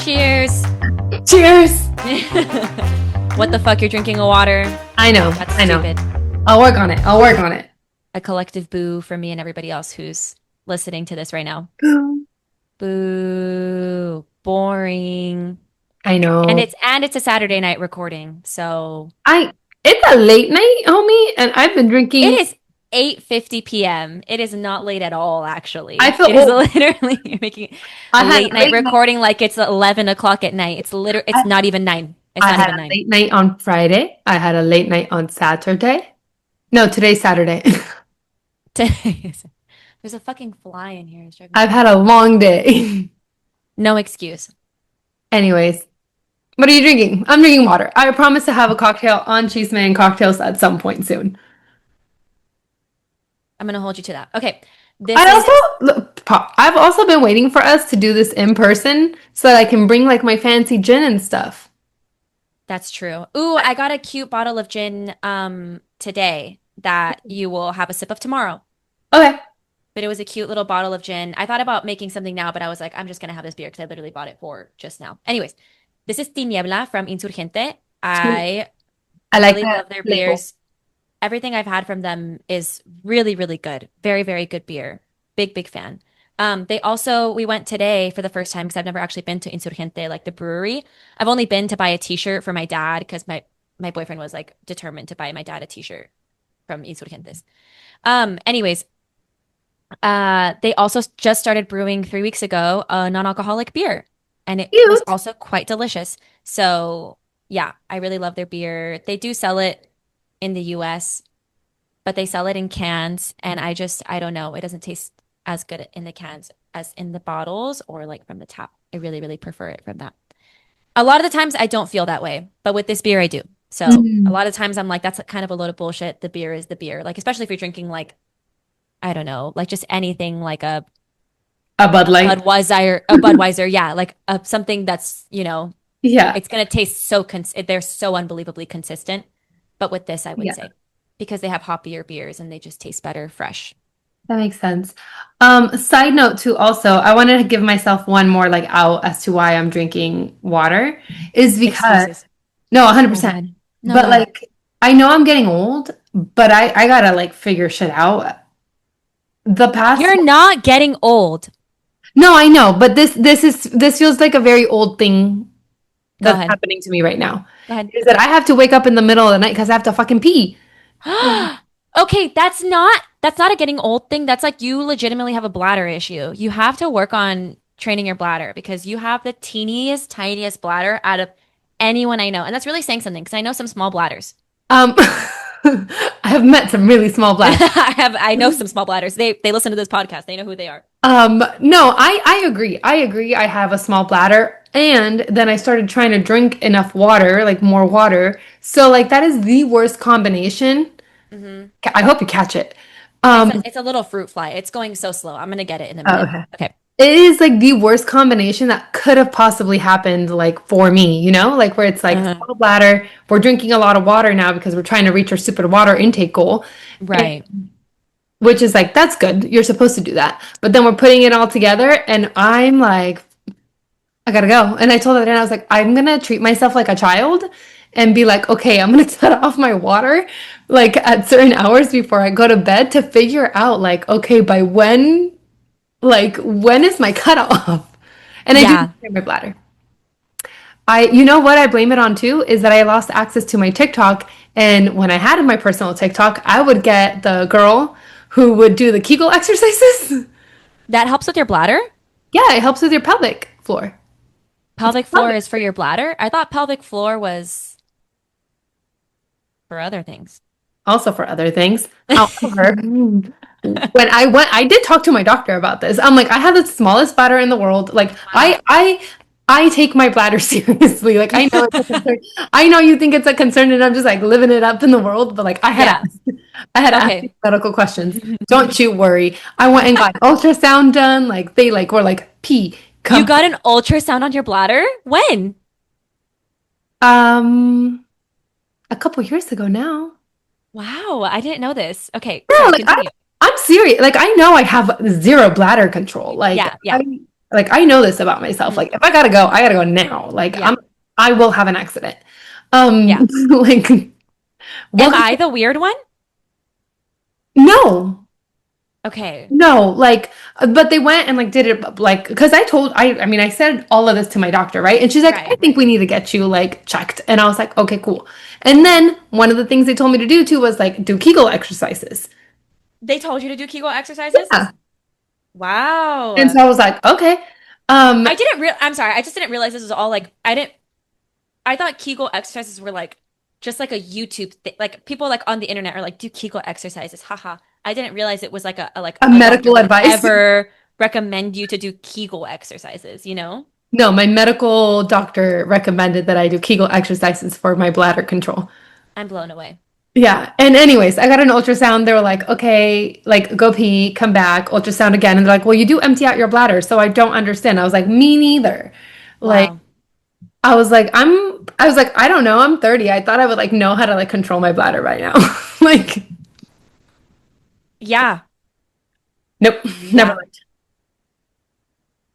Cheers. Cheers. What the fuck? You're drinking a water? I know. That's I know. stupid. I'll work on it. I'll work on it. A collective boo for me and everybody else who's listening to this right now. Boo. Boring. I know. And it's a Saturday night recording, so It's a late night, homie, and I've been drinking. it is 8:50 p.m. It is not late at all, actually. I feel It is old. literally you're making I a had late a night late night. recording like it's 11 o'clock at night. It's I, not even 9. It's I not had even a 9. late night on Friday. I had a late night on Saturday. No, today's Saturday. There's a fucking fly in here. It's driving me I've had crazy. a long day. No excuse. Anyways, what are you drinking? I'm drinking water. I promise to have a cocktail on Cheeseman Cocktails at some point soon. I'm gonna hold you to that. Okay. This I is also look, I've also been waiting for us to do this in person so that I can bring like my fancy gin and stuff. That's true. Ooh, I got a cute bottle of gin today that you will have a sip of tomorrow. Okay. But it was a cute little bottle of gin. I thought about making something now, but I was like, I'm just gonna have this beer because I literally bought it for just now. Anyways, this is Tiniebla from Insurgente. I I like really that love their label. beers. Everything I've had from them is really, really good. Very, very good beer. Big, big fan. We went today for the first time because I've never actually been to Insurgente, like the brewery. I've only been to buy a t-shirt for my dad because my boyfriend was like determined to buy my dad a t-shirt from Insurgentes. Anyways, they also just started brewing 3 weeks ago a non-alcoholic beer, and it was Cute. also quite delicious. So yeah, I really love their beer. They do sell it in the US, but they sell it in cans, and I don't know, it doesn't taste as good in the cans as in the bottles or like from the tap. I really, really prefer it from that. A lot of the times I don't feel that way, but with this beer I do. So a Mm. lot of times I'm like, that's kind of a load of bullshit. The beer is the beer. Like, especially if you're drinking like, I don't know, like just anything like A Bud Light. Budweiser, yeah, like something that's, Yeah. it's gonna taste so they're so unbelievably consistent. But with this, I would Yeah. say because they have hoppier beers and they just taste better fresh. That makes sense. Side note too, also, I wanted to give myself one more like out as to why I'm drinking water is because Excuses. no, Oh, 100%. God. No, But go ahead. like I know I'm getting old, but I gotta like figure shit out. The past You're not getting old. No, I know, but this feels like a very old thing Go that's ahead. happening to me right now. Go ahead. Is that I have to wake up in the middle of the night because I have to fucking pee. Okay, that's not a getting old thing. That's like you legitimately have a bladder issue. You have to work on training your bladder because you have the teeniest, tiniest bladder out of anyone I know. And that's really saying something because I know some small bladders. Um, I have met some really small bladders. I know some small bladders. They listen to this podcast. They know who they are. No, I agree. I agree. I have a small bladder. And then I started trying to drink enough water, like more water. So like that is the worst combination. Hmm. I hope you catch it. It's a, Um, it's a little fruit fly. It's going so slow. I'm gonna get it in a oh, minute. okay. Okay. It is like the worst combination that could have possibly happened like for me, like where it's like Uh-huh. small bladder, we're drinking a lot of water now because we're trying to reach our stupid water intake goal. Right. Which is like, that's good. You're supposed to do that. But then we're putting it all together, and I'm like, I gotta go. And I told her, and I was like, I'm gonna treat myself like a child and be like, okay, I'm gonna cut off my water like at certain hours before I go to bed to figure out, like, okay, by when is my cutoff? And I do Yeah. clear my bladder. You know what I blame it on too is that I lost access to my TikTok. And when I had my personal TikTok, I would get the girl who would do the Kegel exercises. That helps with your bladder? Yeah, it helps with your pelvic floor. It's Pelvic floor pelvic. is for your bladder? I thought pelvic floor was for other things. Also for other things. However, I did talk to my doctor about this. I'm like, I have the smallest bladder in the world. Like, Wow. I take my bladder seriously. Like, I know it's a concern. I know you think it's a concern, and I'm just like living it up in the world. But like, Yeah. I had asked these Okay. medical questions. Don't you worry. I went and got ultrasound done. Like, they like were like, P, You come. got an ultrasound on your bladder? When? Um, a couple years ago now. Wow, I didn't know this. Okay, Yeah, sorry, like continue. I'm serious. Like I know I have zero bladder control. Like Yeah, yeah. Like I know this about myself. Mhm. Like if I gotta go now. Like Yeah. I will have an accident. Yeah. Like Am welcome. I the weird one? No. Okay. No, like, but they went and like did it like because I mean I said all of this to my doctor, right? And she's like, I Right. think we need to get you like checked. And I was like, okay, cool. And then one of the things they told me to do too was like do Kegel exercises. They told you to do Kegel exercises? Yeah. And Wow. so I was like, okay. Um, I'm sorry. I just didn't realize this was all like, I thought Kegel exercises were like just like a YouTube thing. Like people like on the internet are like, do Kegel exercises. Haha. I didn't realize it was like like a a doctor medical would advice. ever recommend you to do Kegel exercises, you know? No, my medical doctor recommended that I do Kegel exercises for my bladder control. I'm blown away. Yeah. And anyways, I got an ultrasound. They were like, okay, like go pee, come back, ultrasound again. And they're like, well, you do empty out your bladder. So I don't understand. I was like, me neither. Like, Wow. I was like, I don't know. I'm 30. I thought I would like know how to like control my bladder right now. Like, Yeah. nope, never Yeah. learned.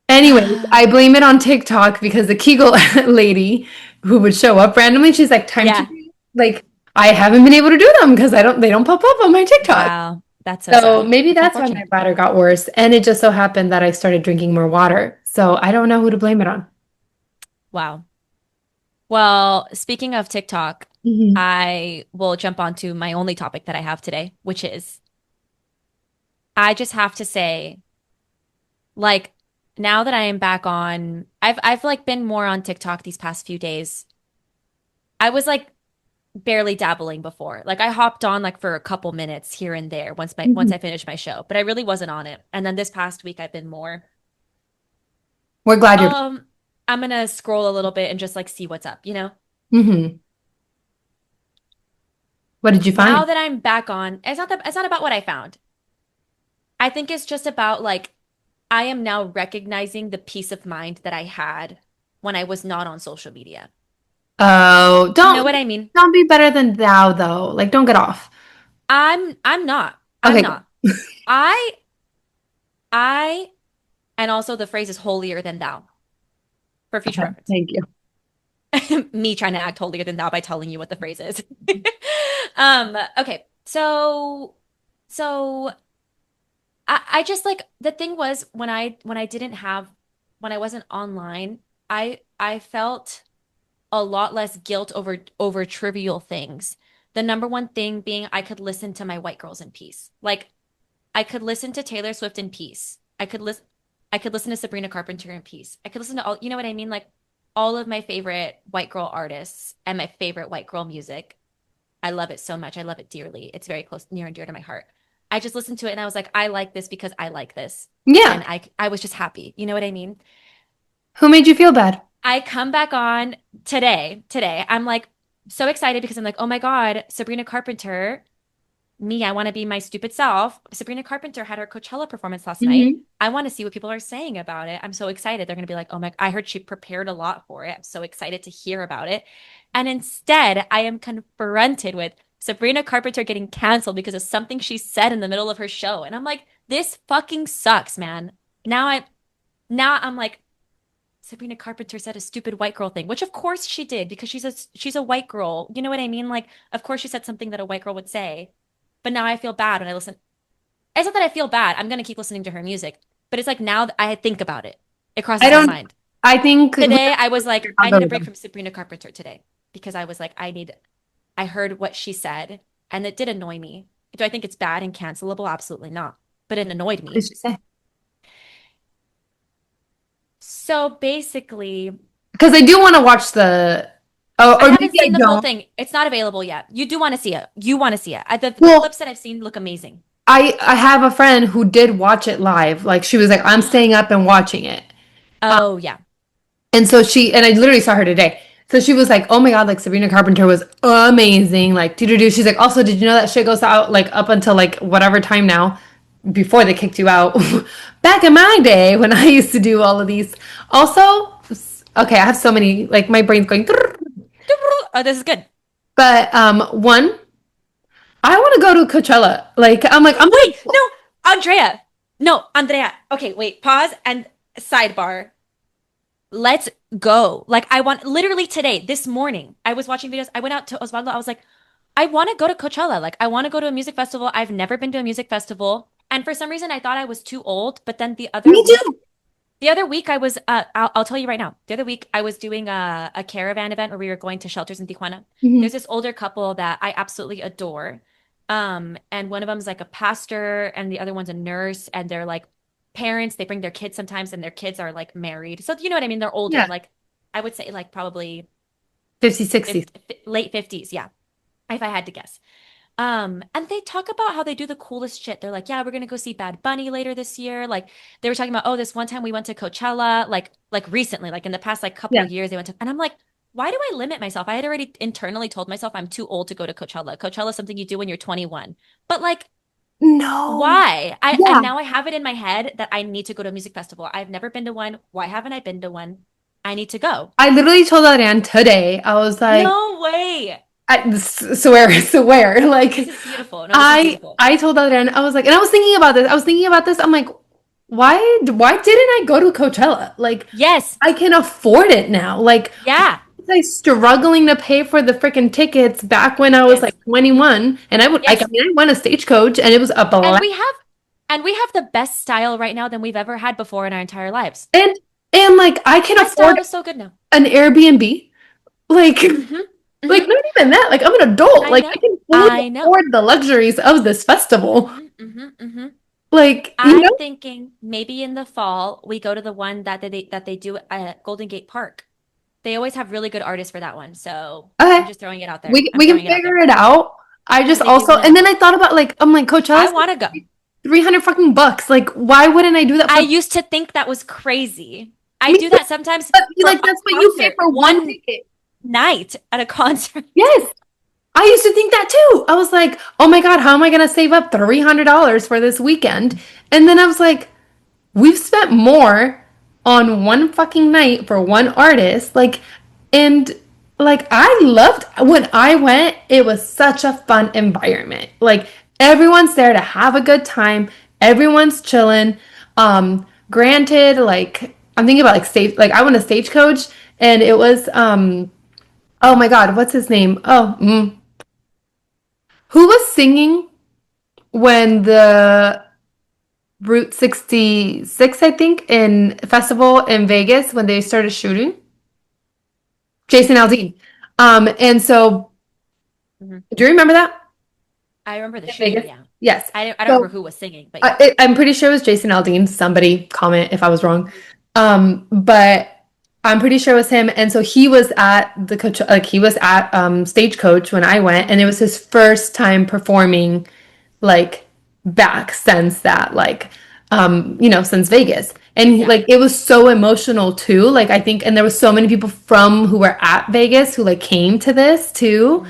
Anyways, I blame it on TikTok because the Kegel lady who would show up randomly, she's like, time to Yeah. do, like, I haven't been able to do them because they don't pop up on my TikTok. Wow. That's so So sad. maybe That's that's why my unfortunate. bladder got worse. And it just so happened that I started drinking more water. So I don't know who to blame it on. Wow. Well, speaking of TikTok, Hmm. I will jump on to my only topic that I have today, which is I just have to say, like, now that I am back on, I've like been more on TikTok these past few days. I was like barely dabbling before. Like I hopped on like for a couple minutes here and there once Hmm. I finished my show, but I really wasn't on it. And then this past week I've been more We're glad you're. um I'm gonna scroll a little bit and just like see what's up, you know? Hmm. What did you Now find? that I'm back on, it's not about what I found. I think it's just about like I am now recognizing the peace of mind that I had when I was not on social media. Oh, You know what I mean? don't be better than thou though. Like, don't get off. I'm not. I'm Okay, good. not. I I and also the phrase is holier than thou for future Okay, reference. thank you. Me trying to act holier than thou by telling you what the phrase is. Okay. So I just like the thing was when I didn't have when I wasn't online, I felt a lot less guilt over trivial things. The number one thing being I could listen to my white girls in peace. Like I could listen to Taylor Swift in peace. I could listen to Sabrina Carpenter in peace. I could listen to all, you know what I mean? Like all of my favorite white girl artists and my favorite white girl music. I love it so much. I love it dearly. It's very close, near and dear to my heart. I just listened to it and I was like, I like this because I like this. And Yeah. I was just happy. You know what I mean? Who made you feel bad? I come back on today. I'm like so excited because I'm like, oh my God, Sabrina Carpenter, me, I want to be my stupid self. Sabrina Carpenter had her Coachella performance last night. Hmm. I want to see what people are saying about it. I'm so excited. They're going to be like, oh my, I heard she prepared a lot for it. I'm so excited to hear about it. And instead, I am confronted with Sabrina Carpenter getting canceled because of something she said in the middle of her show. And I'm like, this fucking sucks, man. Now I, now I'm like, Sabrina Carpenter said a stupid white girl thing, which of course she did because she's a white girl. You know what I mean? Like, of course she said something that a white girl would say. But now I feel bad when I listen. It's not that I feel bad. I'm gonna keep listening to her music. But it's like now that I think about it, it I crosses my don't, mind. I think we Today I don't was like, your I need a break algorithm. from Sabrina Carpenter today because I was like, I heard what she said and it did annoy me. Do I think it's bad and cancelable? Absolutely not. But it annoyed What did me. she say? So basically, Because I do want to watch the, oh, I or haven't maybe I seen the full don't. thing. It's not available yet. You do want to see it. You want to see it. The Well, clips that I've seen look amazing. I have a friend who did watch it live. Like she was like, I'm staying up and watching it. Oh yeah. And so and I literally saw her today. So she was like, "Oh my God, like Sabrina Carpenter was amazing." Like, do do do. She's like, "Also, did you know that shit goes out like up until like whatever time now before they kicked you out?" Back in my day when I used to do all of these. Also, okay, I have so many like my brain's going. Oh, this is good. But one, I want to go to Coachella. Like, I'm like, I'm Wait, like, no, Andrea. No, Andrea. Okay, wait, pause. And sidebar. Let's go. Like I want literally today, this morning, I was watching videos. I went out to Osvaldo. I was like, I want to go to Coachella. Like I want to go to a music festival. I've never been to a music festival. And for some reason I thought I was too old, but then Me too. the other week I was I'll tell you right now. The other week I was doing a caravan event where we were going to shelters in Tijuana. There's Mhm. this older couple that I absolutely adore. And one of them's like a pastor and the other one's a nurse and they're like parents. They bring their kids sometimes and their kids are like married. So you know what I mean? They're older. Yeah. Like I would say like probably 50, 60. 50, late 50s, yeah, if I had to guess. And they talk about how they do the coolest shit. They're like, yeah, we're gonna go see Bad Bunny later this year. Like they were talking about, oh, this one time we went to Coachella, like recently, like in the past like couple Yeah. of years they went to, and I'm like, why do I limit myself? I had already internally told myself I'm too old to go to Coachella. Coachella is something you do when you're 21. But like, No. why? I Yeah. now I have it in my head that I need to go to a music festival. I've never been to one. Why haven't I been to one? I need to go. I literally told Adrian today, I was like, No way. swear, This like is beautiful. No, this is I beautiful. I told Adrian, I was like, and I was thinking about this. I was thinking about this. I'm like, why didn't I go to Coachella? Like, Yes. I can afford it now. Like, Yeah. I was struggling to pay for the freaking tickets back when I was Yes. like 21, and I would like, I Yes. mean, I went a stagecoach, and it was a And blast. we have the best style right now than we've ever had before in our entire lives. And like, I can My afford style is so good now. an Airbnb. Like, Hmm. like Hmm. not even that. Like, I'm an adult. I Like, know. I can fully I know. afford the luxuries of this festival. Hmm. Hmm. Hmm. Like, you I'm know? thinking maybe in the fall we go to the one that they do at Golden Gate Park. They always have really good artists for that one. So I'm Okay, just throwing it out there. we I'm can throwing it out there. figure it out. I just I'm thinking also, why and not? then I thought about like, I'm like, I Coachella's want to go. 300 fucking bucks. Like, why wouldn't I do that I for used to think that was crazy. I me? do that sometimes But for like, a that's what you pay concert, for one one ticket. night at a concert. Yes. I used to think that too. I was like, oh my God, how am I going to save up $300 for this weekend? And then I was like, we've spent more on one fucking night for one artist. Like, and like, I loved when I went, it was such a fun environment. Like, everyone's there to have a good time, everyone's chilling. Granted, like, I'm thinking about like stage, like, I went to Stagecoach and it was, oh my God, what's his name? Who was singing when the Route 66, I think, in festival in Vegas when they started shooting? Jason Aldean. And so, Mhm. do you remember that I remember the in shooting, Vegas? yeah. Yes. I don't So remember who was singing, but yeah. I'm pretty sure it was Jason Aldean. Somebody comment if I was wrong. But I'm pretty sure it was him. And so he was at the coach, like he was at Stagecoach when I went, and it was his first time performing like back since that, like since Vegas. And Yeah. like it was so emotional too. Like I think, and there was so many people from who were at Vegas who like came to this too.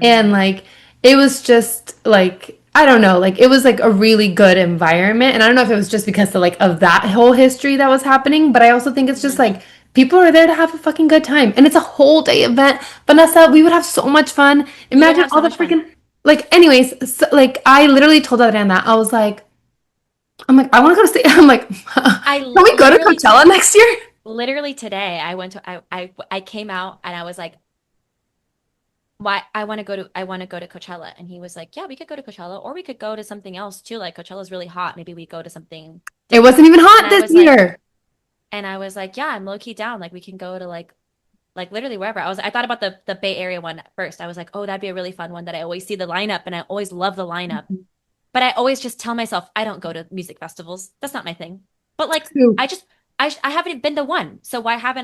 And Mm. like it was just like I don't know, like it was like a really good environment. And I don't know if it was just because of that whole history that was happening, but I also think it's just Mhm. like people are there to have a fucking good time. And it's a whole day event. Vanessa, we would have so much fun. We would Imagine have all so the much fun. freaking like anyways, so, like I literally told Adriana that. I'm like, I want to go to state. I'm like, I can we go to literally Coachella next year? literally today I went to I came out and I was like, why I want to go to Coachella. And he was like, yeah, we could go to Coachella or we could go to something else too. Like Coachella's really hot. Maybe we go to something It different. wasn't even And hot this year. I was like, yeah, I'm low key down. Like we can go to like literally wherever. I thought about the Bay Area one at first. I was like, oh, that'd be a really fun one that I always see the lineup and I always love the lineup. But I always just tell myself I don't go to music festivals. That's not my thing. But like True. I just I haven't been to one. So why have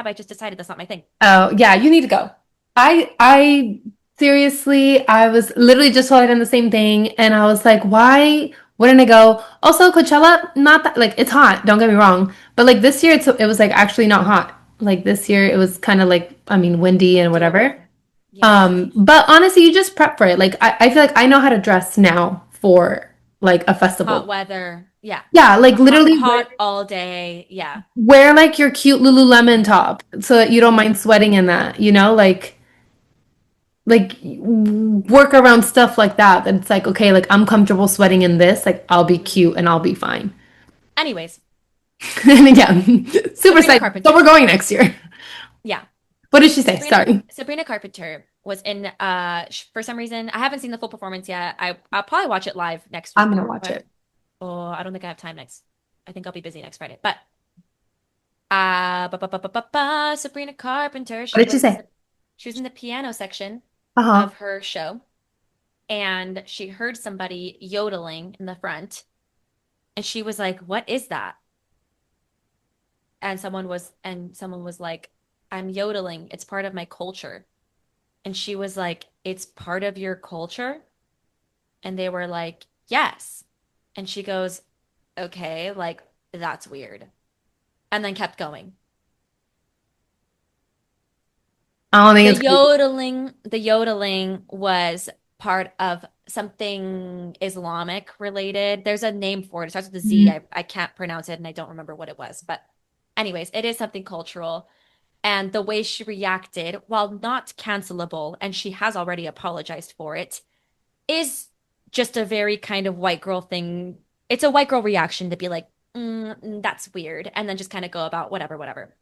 I just decided that's not my thing? Oh, yeah, you need to go. I seriously, I was literally just told them the same thing, and I was like, why wouldn't I go? Also, Coachella, not that like it's hot, don't get me wrong, but like this year it was like actually not hot. Like this year it was kind of like I mean windy and whatever. Doable. Yeah. But honestly, you just prep for it. Like I feel like I know how to dress now for like a Hot festival. weather. Yeah. Yeah, like literally Hot all day. Yeah. wear like your cute Lululemon top so that you don't mind sweating in that, like work around stuff like that. That it's like, okay, like I'm comfortable sweating in this, like I'll be cute and I'll be fine. Anyways, And yeah, super Sabrina excited. So Carpenter. we're going next year. Yeah. What did she say? Sorry. Sabrina Carpenter was in for some reason I haven't seen the full performance yet. I'll probably watch it live next I'm week. gonna watch But it. oh, I don't think I have time next. I think I'll be busy next Friday. But Sabrina Carpenter, What did she say? she was in the piano section Uh-huh. of her show and she heard somebody yodeling in the front and she was like, "What is that?" And someone was like, "I'm yodeling. It's part of my culture." And she was like, "It's part of your culture?" And they were like, "Yes." And she goes, "Okay, like that's weird." And then kept going. I don't think it's crazy. The yodeling was part of something Islamic related. There's a name for it. It starts with a Z. Mhm. I can't pronounce it and I don't remember what it was. But anyways, it is something cultural. And the way she reacted, while not cancelable, and she has already apologized for it, is just a very kind of white girl thing. It's a white girl reaction to be like, that's weird, and then just kind of go about whatever, whatever.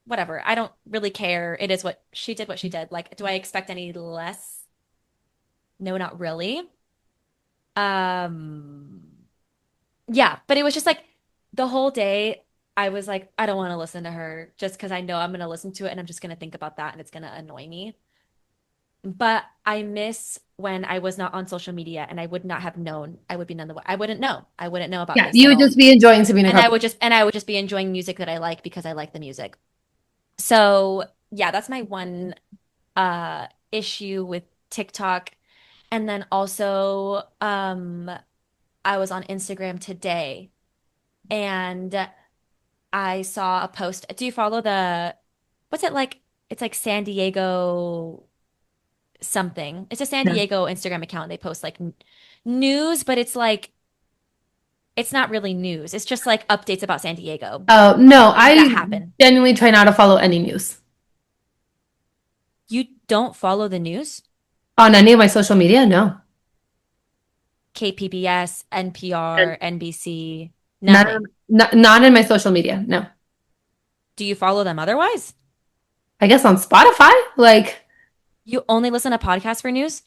Whatever. I don't really care. It is what she did. Like, do I expect any less? No, not really. Um, yeah, but it was just like the whole day I was like, I don't want to listen to her just because I know I'm gonna listen to it and I'm just gonna think about that and it's gonna annoy me. But I miss when I was not on social media and I would not have known. I would be none the I wouldn't know. I wouldn't know about Yeah, this you at would all. just be enjoying Sabrina And Carpenter. I would just be enjoying music that I like because I like the music. So yeah, that's my one issue with TikTok. And then also I was on Instagram today and I saw a post. Do you follow the what's it like? It's like San Diego something. It's a San No. Diego Instagram account. They post like news, but it's like it's not really news. It's just like updates about San Diego, Oh, no, things that I happen. genuinely try not to follow any news You don't follow the news? on any of my social media. No. KPBS, NPR, And NBC, Not, nothing. not in my social media. No. Do you follow them otherwise? I guess on Spotify, like You only listen to podcasts for news?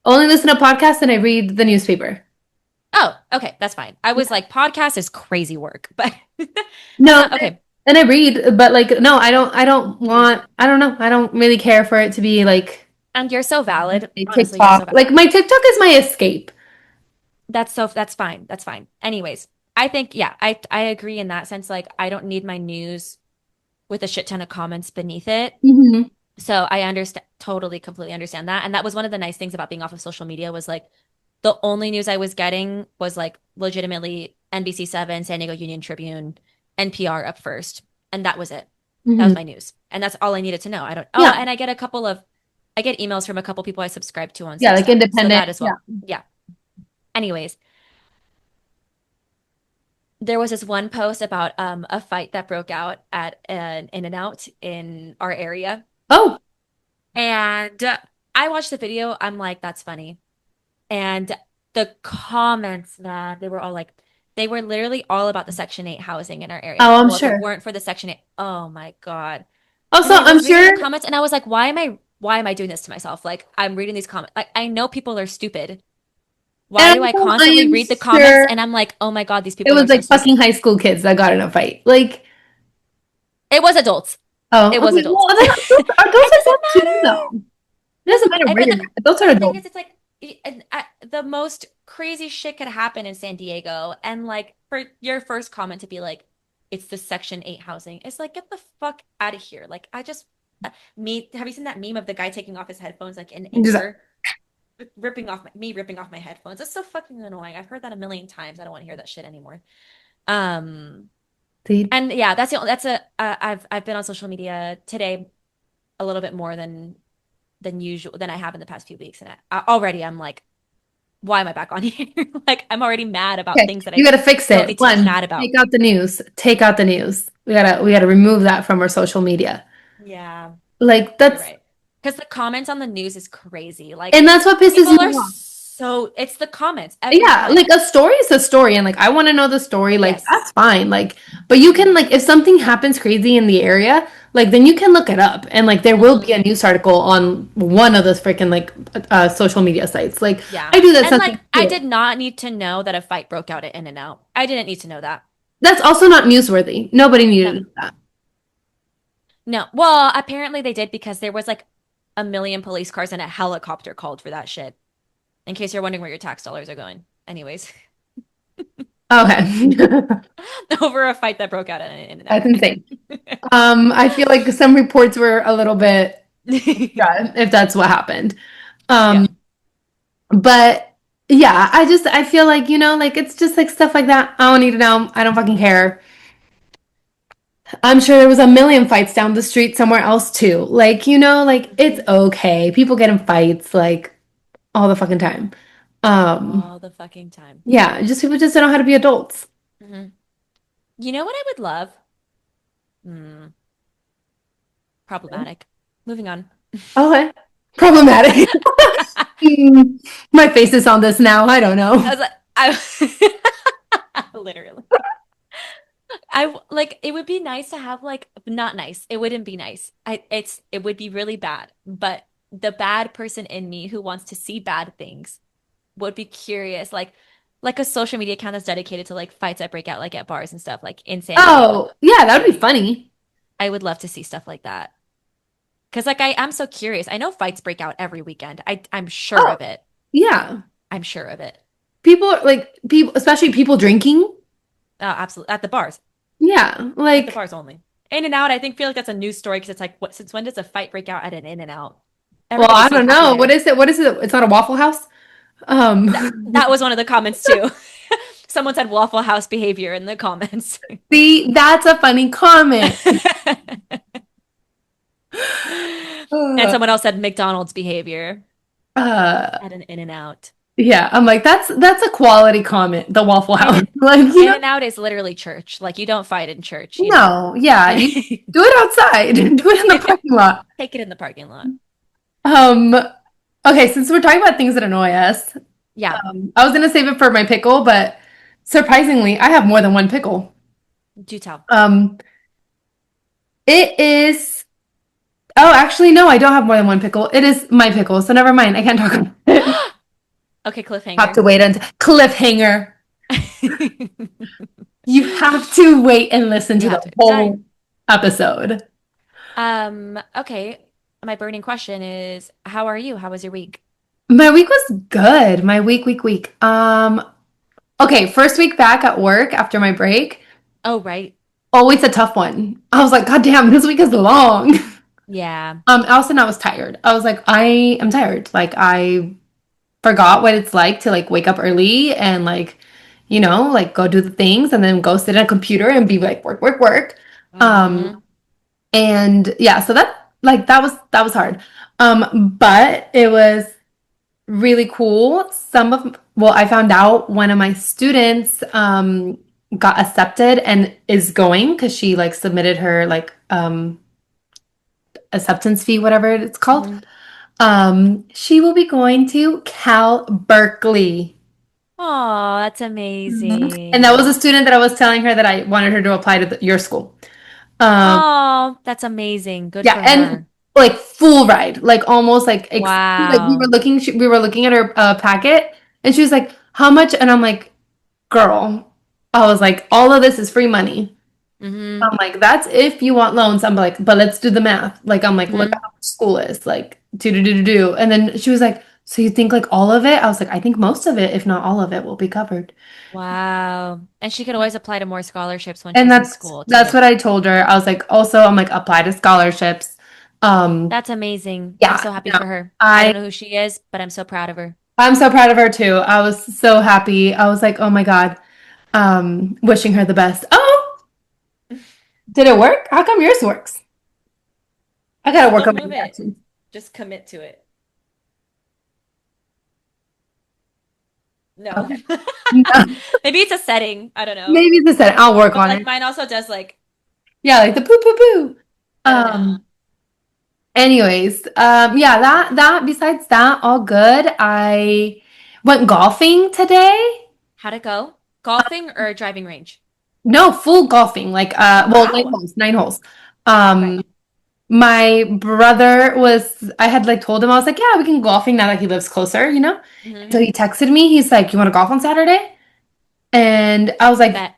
only listen to podcasts and I read the newspaper. Oh, okay, that's fine. I was like, podcast is crazy work, but that's No, not okay. and I read, but like no, I don't want I don't know. I don't really care for it to be like And you're so valid. a Honestly, you're so TikTok. valid. Like my TikTok is my escape. That's fine. That's fine. Anyways, I think yeah, I agree in that sense. Like, I don't need my news with a shit ton of comments beneath it. Hmm. So I understand totally, completely understand that. And that was one of the nice things about being off of social media was like the only news I was getting was like legitimately NBC7, San Diego Union Tribune, NPR up first. And that was it. That was Hmm. my news. And that's all I needed to know. Yeah, And I get emails from a couple people I subscribe to on yeah, like Substack. So independent. that as Yeah. well. Yeah. Anyways, there was this one post about a fight that broke out at an In-N-Out in our area. Oh, And I watched the video. I'm like, that's funny. And the comments, man, they were all like, they were literally all about the Section 8 housing in our area. oh, I'm Well, if it sure. weren't for the Section 8, oh my God. Also, And I I'm was reading the sure. comments and I was like, why am I doing this to myself? Like, I'm reading these comments. Like, I know people are stupid. Why And do I also, I constantly am read the comments? sure And I'm like, oh my God, these it people are was so like fucking stupid. high school kids that got in a fight. Like, It was adults. oh, It was okay. adults. Well, then adults It are doesn't dumb too, matter. though. It doesn't matter where But you're at. Adults are the thing adults. is, it's like the most crazy shit could happen in San Diego, and like for your first comment to be like, "It's the Section 8 housing," it's like, get the fuck out of here. Like, I just me. Have you seen that meme of the guy taking off his headphones like in Just like, anger, ripping off my headphones? It's so fucking annoying. I've heard that a million times. I don't want to hear that shit anymore. Um, see, and yeah, that's a I've been on social media today a little bit more than usual than I have in the past few weeks. And already I'm like, why am I back on here? Like, I'm already mad about okay, things that you I gotta fix don't it. need to be One, mad about. take out the news. Take out the news. We gotta remove that from our social media. Yeah, Like you're that's right. Because the comments on the news is crazy. Like, and that's what pisses people me are off. So it's the comments every Yeah, time. like a story is a story, and like I want to know the story, like Yes. that's fine. Like, but you can like if something happens crazy in the area, like then you can look it up, and like there will be Hmm. a news article on one of those freaking like social media sites. Like Yeah. I do that And sometimes like, I too. did not need to know that a fight broke out at In-N-Out. I didn't need to know that. That's also not newsworthy. Nobody needed No. to know that. No. Well, apparently they did because there was like a million police cars and a helicopter called for that shit. In case you're wondering where your tax dollars are going. Anyways, Okay, over a fight that broke out at an In-N-Out. that's insane. I feel like some reports were a little bit, yeah, if that's what happened. Yeah. Um, But yeah, I feel like, like it's just like stuff like that. I don't need to know. I don't fucking care. I'm sure there was a million fights down the street somewhere else too. Like, like it's Mhm. okay. People get in fights like all the fucking time. Um, All the fucking time. yeah, just people just don't know how to be adults. Hmm. You know what I would love? Hmm. Problematic. Moving on. Okay. Problematic. Hmm, my face is on this now. I don't I know. was like, literally. Like it would be nice to have like not nice. It wouldn't be nice. It would be really bad. But the bad person in me who wants to see bad things would be curious, like a social media account that's dedicated to like fights that break out like at bars and stuff, like in San Diego. Oh, yeah, that would be funny. I would love to see stuff like that. Because like I am so curious. I know fights break out every weekend. I'm sure Oh, of it. yeah. I'm sure of it. People, especially people drinking. Oh, absolutely. At the bars. Yeah, At the like, bars only. In-N-Out, I think feel like that's a news story because it's like, what? Since when does a fight break out at an In-N-Out? well, Everybody's I so don't happy know. there. What is it? What is it? It's not a Waffle House. That was one of the comments too. Someone said Waffle House behavior in the comments. See, that's a funny comment. And Uh, someone else said McDonald's behavior uh, at an In-N-Out. yeah, I'm like, that's a quality comment, the Waffle House. In Like, In-N-Out is literally church. Like you don't fight in church. no, yeah, you Take do it outside, do it in the parking lot. it in the parking lot. Um, okay, since we're talking about things that annoy us, Yeah. I was gonna save it for my pickle, but surprisingly, I have more than one pickle. Do tell. Um, it is. Oh, actually, no, I don't have more than one pickle. It is my pickle, so never mind. I can't talk about it. Okay, Have to cliffhanger. wait until cliffhanger. You have to wait and listen You to have the to. whole Fine. episode. Okay. My burning question is, how are you? How was your week? My week was good. My week. Okay, first week back at work after my break, Oh, right. always a tough one. I was like, God damn, this week is long. Yeah. Allison, I was tired. I was like, I am tired. Like, I forgot what it's like to like wake up early and like, like go do the things and then go sit at a computer and be like, work. Um, Hmm. and yeah, so that was hard. But it was really cool. I found out one of my students got accepted and is going because she like submitted her like acceptance fee, whatever it's called. Hmm. She will be going to Cal Berkeley. Oh, that's Mhm. And that was amazing. a student that I was telling her that I wanted her to apply to your school. Um, Oh, that's amazing. Good yeah, for and her. like full ride, like almost like Wow. we were looking at her packet, and she was like, "How much?" And I'm like, "Girl," I was like, "All of this is free money." Hmm. I'm like, "That's if you want loans." I'm like, "But let's do the math." Like, I'm like, "Look at Hmm. how much school is like do." And then she was like, "So you think like all of it?" I was like, "I think most of it, if not all of it, will be covered." Wow. And she could always apply to more scholarships when And she's in that's school that's too. what I told her. I was like, also, I'm like, apply to scholarships. Um, That's amazing. I'm yeah, so happy no, for her. I don't I know who she is, but I'm so proud of her. I'm so proud of her too. I was so happy. I was like, oh my God, wishing her the best. Oh, did it work? How come yours works? I gotta Just work don't on my move it. reactions. Just commit to it. No. Okay. No, Maybe it's a setting. I don't know. maybe this said I'll work But on like it. mine also does like, Yeah, like the poo poo poo. I don't know. Um, Anyways, yeah, that besides that, all good. I went golfing today. How'd it go? Golfing or driving range? No, full golfing, like Oh, well, nine wow. holes, 9 holes. Right. Um, my brother was, I had like told him, I was like, yeah, we can golfing now that he lives closer, you know? Hmm. So he texted me, he's like, you want to golf on Saturday? And I was like, Bet.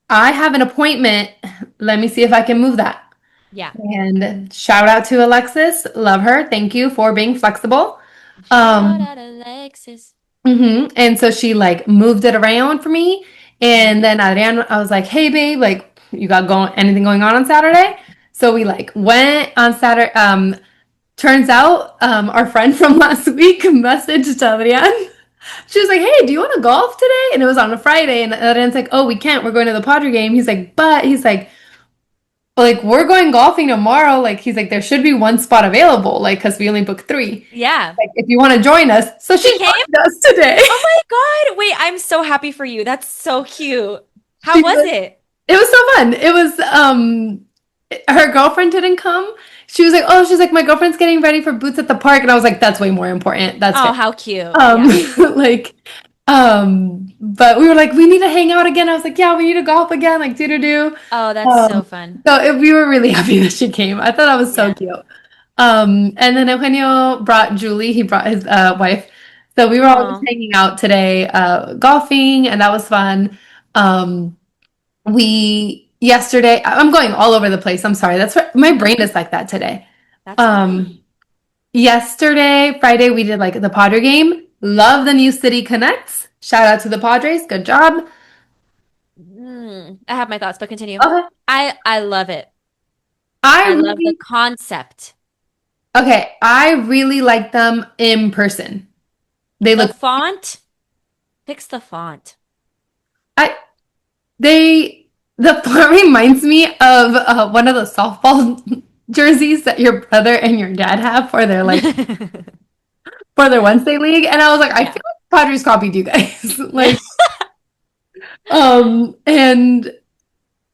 I have an appointment. Let me see if I can move that. Yeah. And shout out to Alexis. Love her. Thank you for being flexible. Shout Um, out Alexis. And so she like moved it around for me. And then Adrian, I was like, hey babe, like you got anything going on Saturday? So we like went on Saturday. Turns out our friend from last week messaged Adrian. She was like, hey, do you want to golf today? And it was on a Friday. And Adrian's like, oh, we can't. We're going to the Padre game. He's like, but he's like, we're going golfing tomorrow. Like, he's like, there should be one spot available, like, because we only booked three. Yeah. Like, if you want to join us. So she She came? joined us today. Oh my God. Wait, I'm so happy for you. That's so cute. How She was was, it? it was so fun. It was, her girlfriend didn't come. She was like, oh, she's like, my girlfriend's getting ready for boots at the park. And I was like, that's way more important. That's Oh, fair. how cute. Um, Yeah. like, but we were like, we need to hang out again. I was like, yeah, we need to golf again, like do do do. Oh, that's so Um, fun. we were really happy that she came. I thought that was so Yeah. cute. And then Eugenio brought Julie. He brought his wife. So we were all just Oh. hanging out today, golfing, and that was fun. Um, we yesterday. I'm going all over the place. I'm sorry. That's what my brain is like that today. That's Um, fine. Yesterday, Friday, we did like the Padre game. Love the new City Connects. Shout out to the Padres. Good job. I have my thoughts, but continue. Okay. I love it. I I love the really, concept. okay. I really like them in person. They The look, font, fix the font. I, the font reminds me of one of the softball jerseys that your brother and your dad have for their like, for their Wednesday league. And I was like, I Yeah. feel like Padres copied you guys. Like, and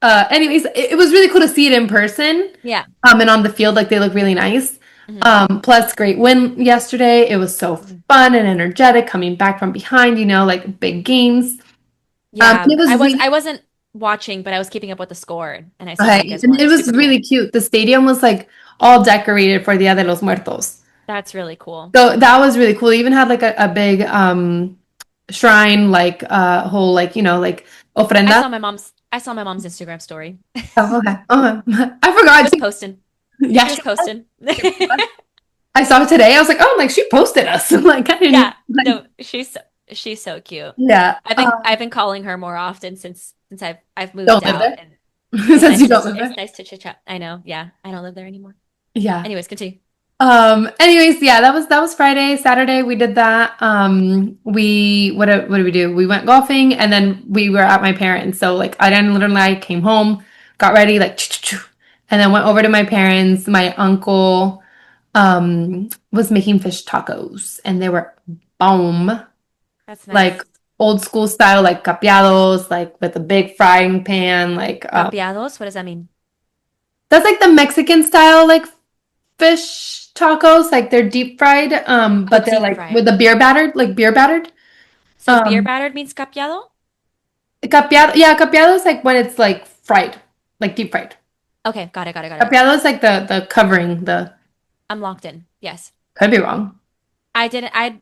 anyways, it was really cool to see it in person. Yeah. And on the field, like they look really nice. Mhm. Plus great win yesterday. It was so Mhm. fun and energetic coming back from behind, like big games. Yeah. And it was really I wasn't watching, but I was keeping up with the score and I saw that you okay, guys and won. it It's was super really cool. cute. The stadium was like all decorated for Dia de los Muertos. That's really cool. So that was really cool. It even had like a big shrine, like whole like like ofrenda. I saw my mom's Instagram story. Oh, okay. I She forgot was to. posting. Yeah, She was posting. I saw it today. I was like, oh, like she posted us. Like I didn't. Yeah. Like, No, she's so cute. yeah. I've been calling her more often since I've moved Don't live out there and since you don't live it's there. nice to chit chat. I know. Yeah. I don't live there anymore. Yeah. Anyways, continue. Anyways, yeah, that was Friday. Saturday we did that. What did we do? We went golfing and then we were at my parents. So like I didn't literally like came home, got ready, like and then went over to my parents. My uncle was making fish tacos and they were bomb. That's Like nice. old school style, like capeados, like with a big frying pan, like Capeados, what does that mean? that's like the Mexican style, like fish tacos, like they're deep fried, Oh, but they're deep like fried. with the beer battered, like beer battered. So beer Um, battered means capeado? Capeado, yeah, capeado is like when it's like fried, like deep fried. Okay, got it, got it, got it. Capeado is like the covering, the I'm locked in. Yes. could be wrong. I didn't I,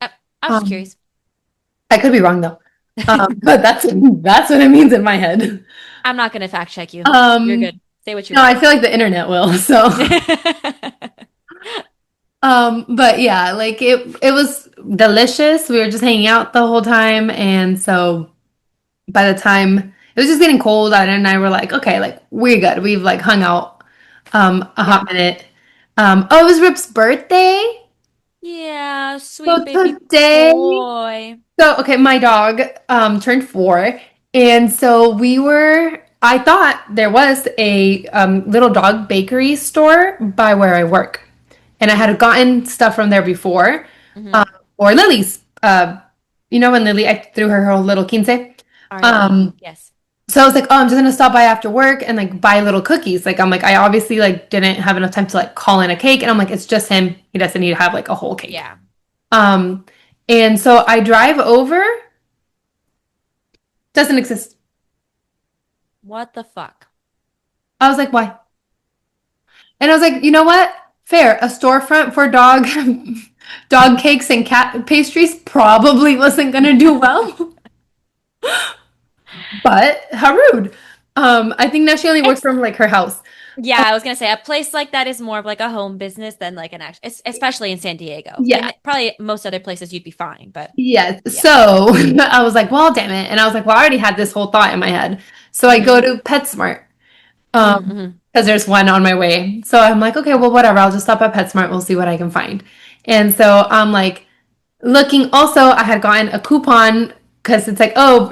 I was just Um, curious. I could be wrong though. But that's what it means in my head. I'm not gonna fact check you. You're Um, good. Say what you no, I want. feel like the internet will. So, but yeah, like it was delicious. We were just hanging out the whole time, and so by the time it was just getting cold, Ida and I were like, okay, like we're good. We've like hung out a Yeah. hot minute. Oh, it was Rip's birthday. Yeah, So sweet baby today, boy. so okay, my dog turned 4, and so I thought there was a little dog bakery store by where I work, and I had gotten stuff from there before, Hmm. or Lily's. When Lily, I threw her whole little quince. R&D. Yes. So I was like, oh, I'm just gonna stop by after work and like buy little cookies. Like I'm like, I obviously like didn't have enough time to like call in a cake, and I'm like, it's just him. He doesn't need to have like a whole cake. Yeah. Um, And so I drive over, doesn't exist. What the fuck? I was like, why? And I was like, you know what? Fair. A storefront for dog cakes and cat pastries probably wasn't gonna do well. But how rude. I think now she only works It's from like her house. Yeah, I was gonna say a place like that is more of like a home business than like an actual, especially in San Diego. Yeah. And probably most other places you'd be fine, but Yes. yeah. So I was like, well, damn it. And I was like, well, I already had this whole thought in my head. So I go Mm-hmm. to PetSmart. Mm-hmm. Because there's one on my way. So I'm like, okay, well, whatever. I'll just stop at PetSmart. We'll see what I can find. And so I'm like looking. Also, I had gotten a coupon because it's like, oh,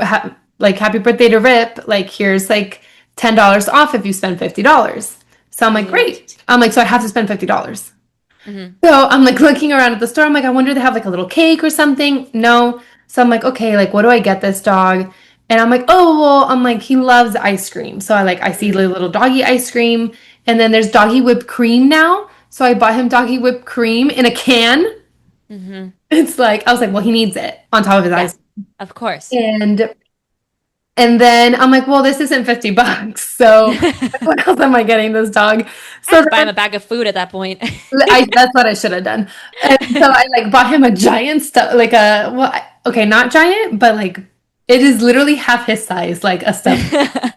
like happy birthday to Rip. Like here's like $10 off if you spend $50. So I'm like, Cute. great. I'm like, so I have to spend $50. Mm-hmm. So I'm like looking around at the store. I'm like, I wonder if they have like a little cake or something. No. So I'm like, okay, like what do I get this dog? And I'm like, oh well, I'm like, he loves ice cream. So I see the little doggy ice cream, and then there's doggy whipped cream now. So I bought him doggy whipped cream in a can. Mm-hmm. It's like I was like, well, he needs it on top of his Yeah, ice. of course. And then I'm like, well, this isn't $50. So what else am I getting this dog? I So just buy him a bag of food at that point. that's what I should have done. And so I like bought him a giant stuff, like a well, okay, not giant, but like it is literally half his size, like a stuff,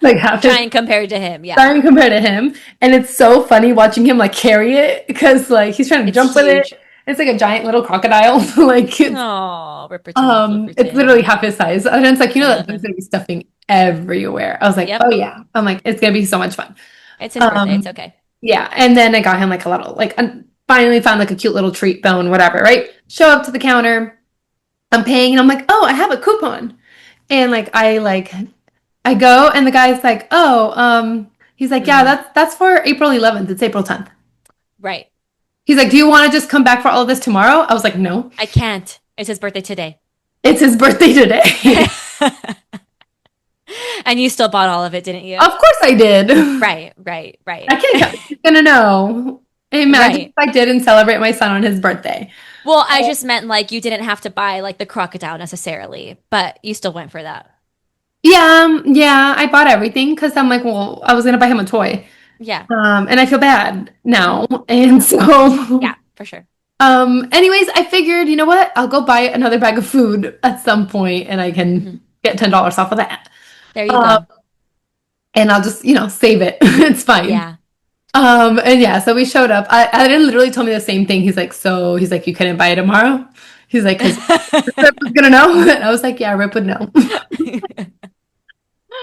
like half his Trying compared to him, yeah. size compared to him. And it's so funny watching him like carry it because like he's trying to It's jump with it. huge. It's like a giant little crocodile. Like Oh, Ripperton, it's literally Flipperton. half his size. And it's like, you I know that love there's him. gonna be stuffing everywhere. I was like, oh Yep. yeah. I'm like, it's gonna be so much fun. It's his birthday. It's Um, okay. yeah, and then I got him like a little, finally found like a cute little treat bone, whatever, right? Show up to the counter, I'm paying, and I'm like, oh, I have a coupon. And I go, and the guy's like, oh, he's like, yeah, Mm, that's for April 11th. It's April 10th. right. He's like, do you want to just come back for all of this tomorrow? I was like, no, I can't. It's his birthday today. it's his birthday today. And you still bought all of it, didn't you? Of course I did. Right, right, I right. can't, he's gonna know. Imagine if Right. I didn't celebrate my son on his birthday. Well, I just meant like you didn't have to buy like the crocodile necessarily, but you still went for that. Yeah, yeah, I bought everything because I'm like, well, I was gonna buy him a toy. Yeah. And I feel bad now. And so, Yeah, for sure. anyways, I figured, you know what? I'll go buy another bag of food at some point and I Hmm. can get $10 off of that. There you Um, go. and I'll just, save it. It's fine. Yeah. And yeah, so we showed up. Adam literally told me the same thing. He's like, you couldn't buy it tomorrow? He's like, because Rip was gonna know. And I was like, yeah, Rip would know.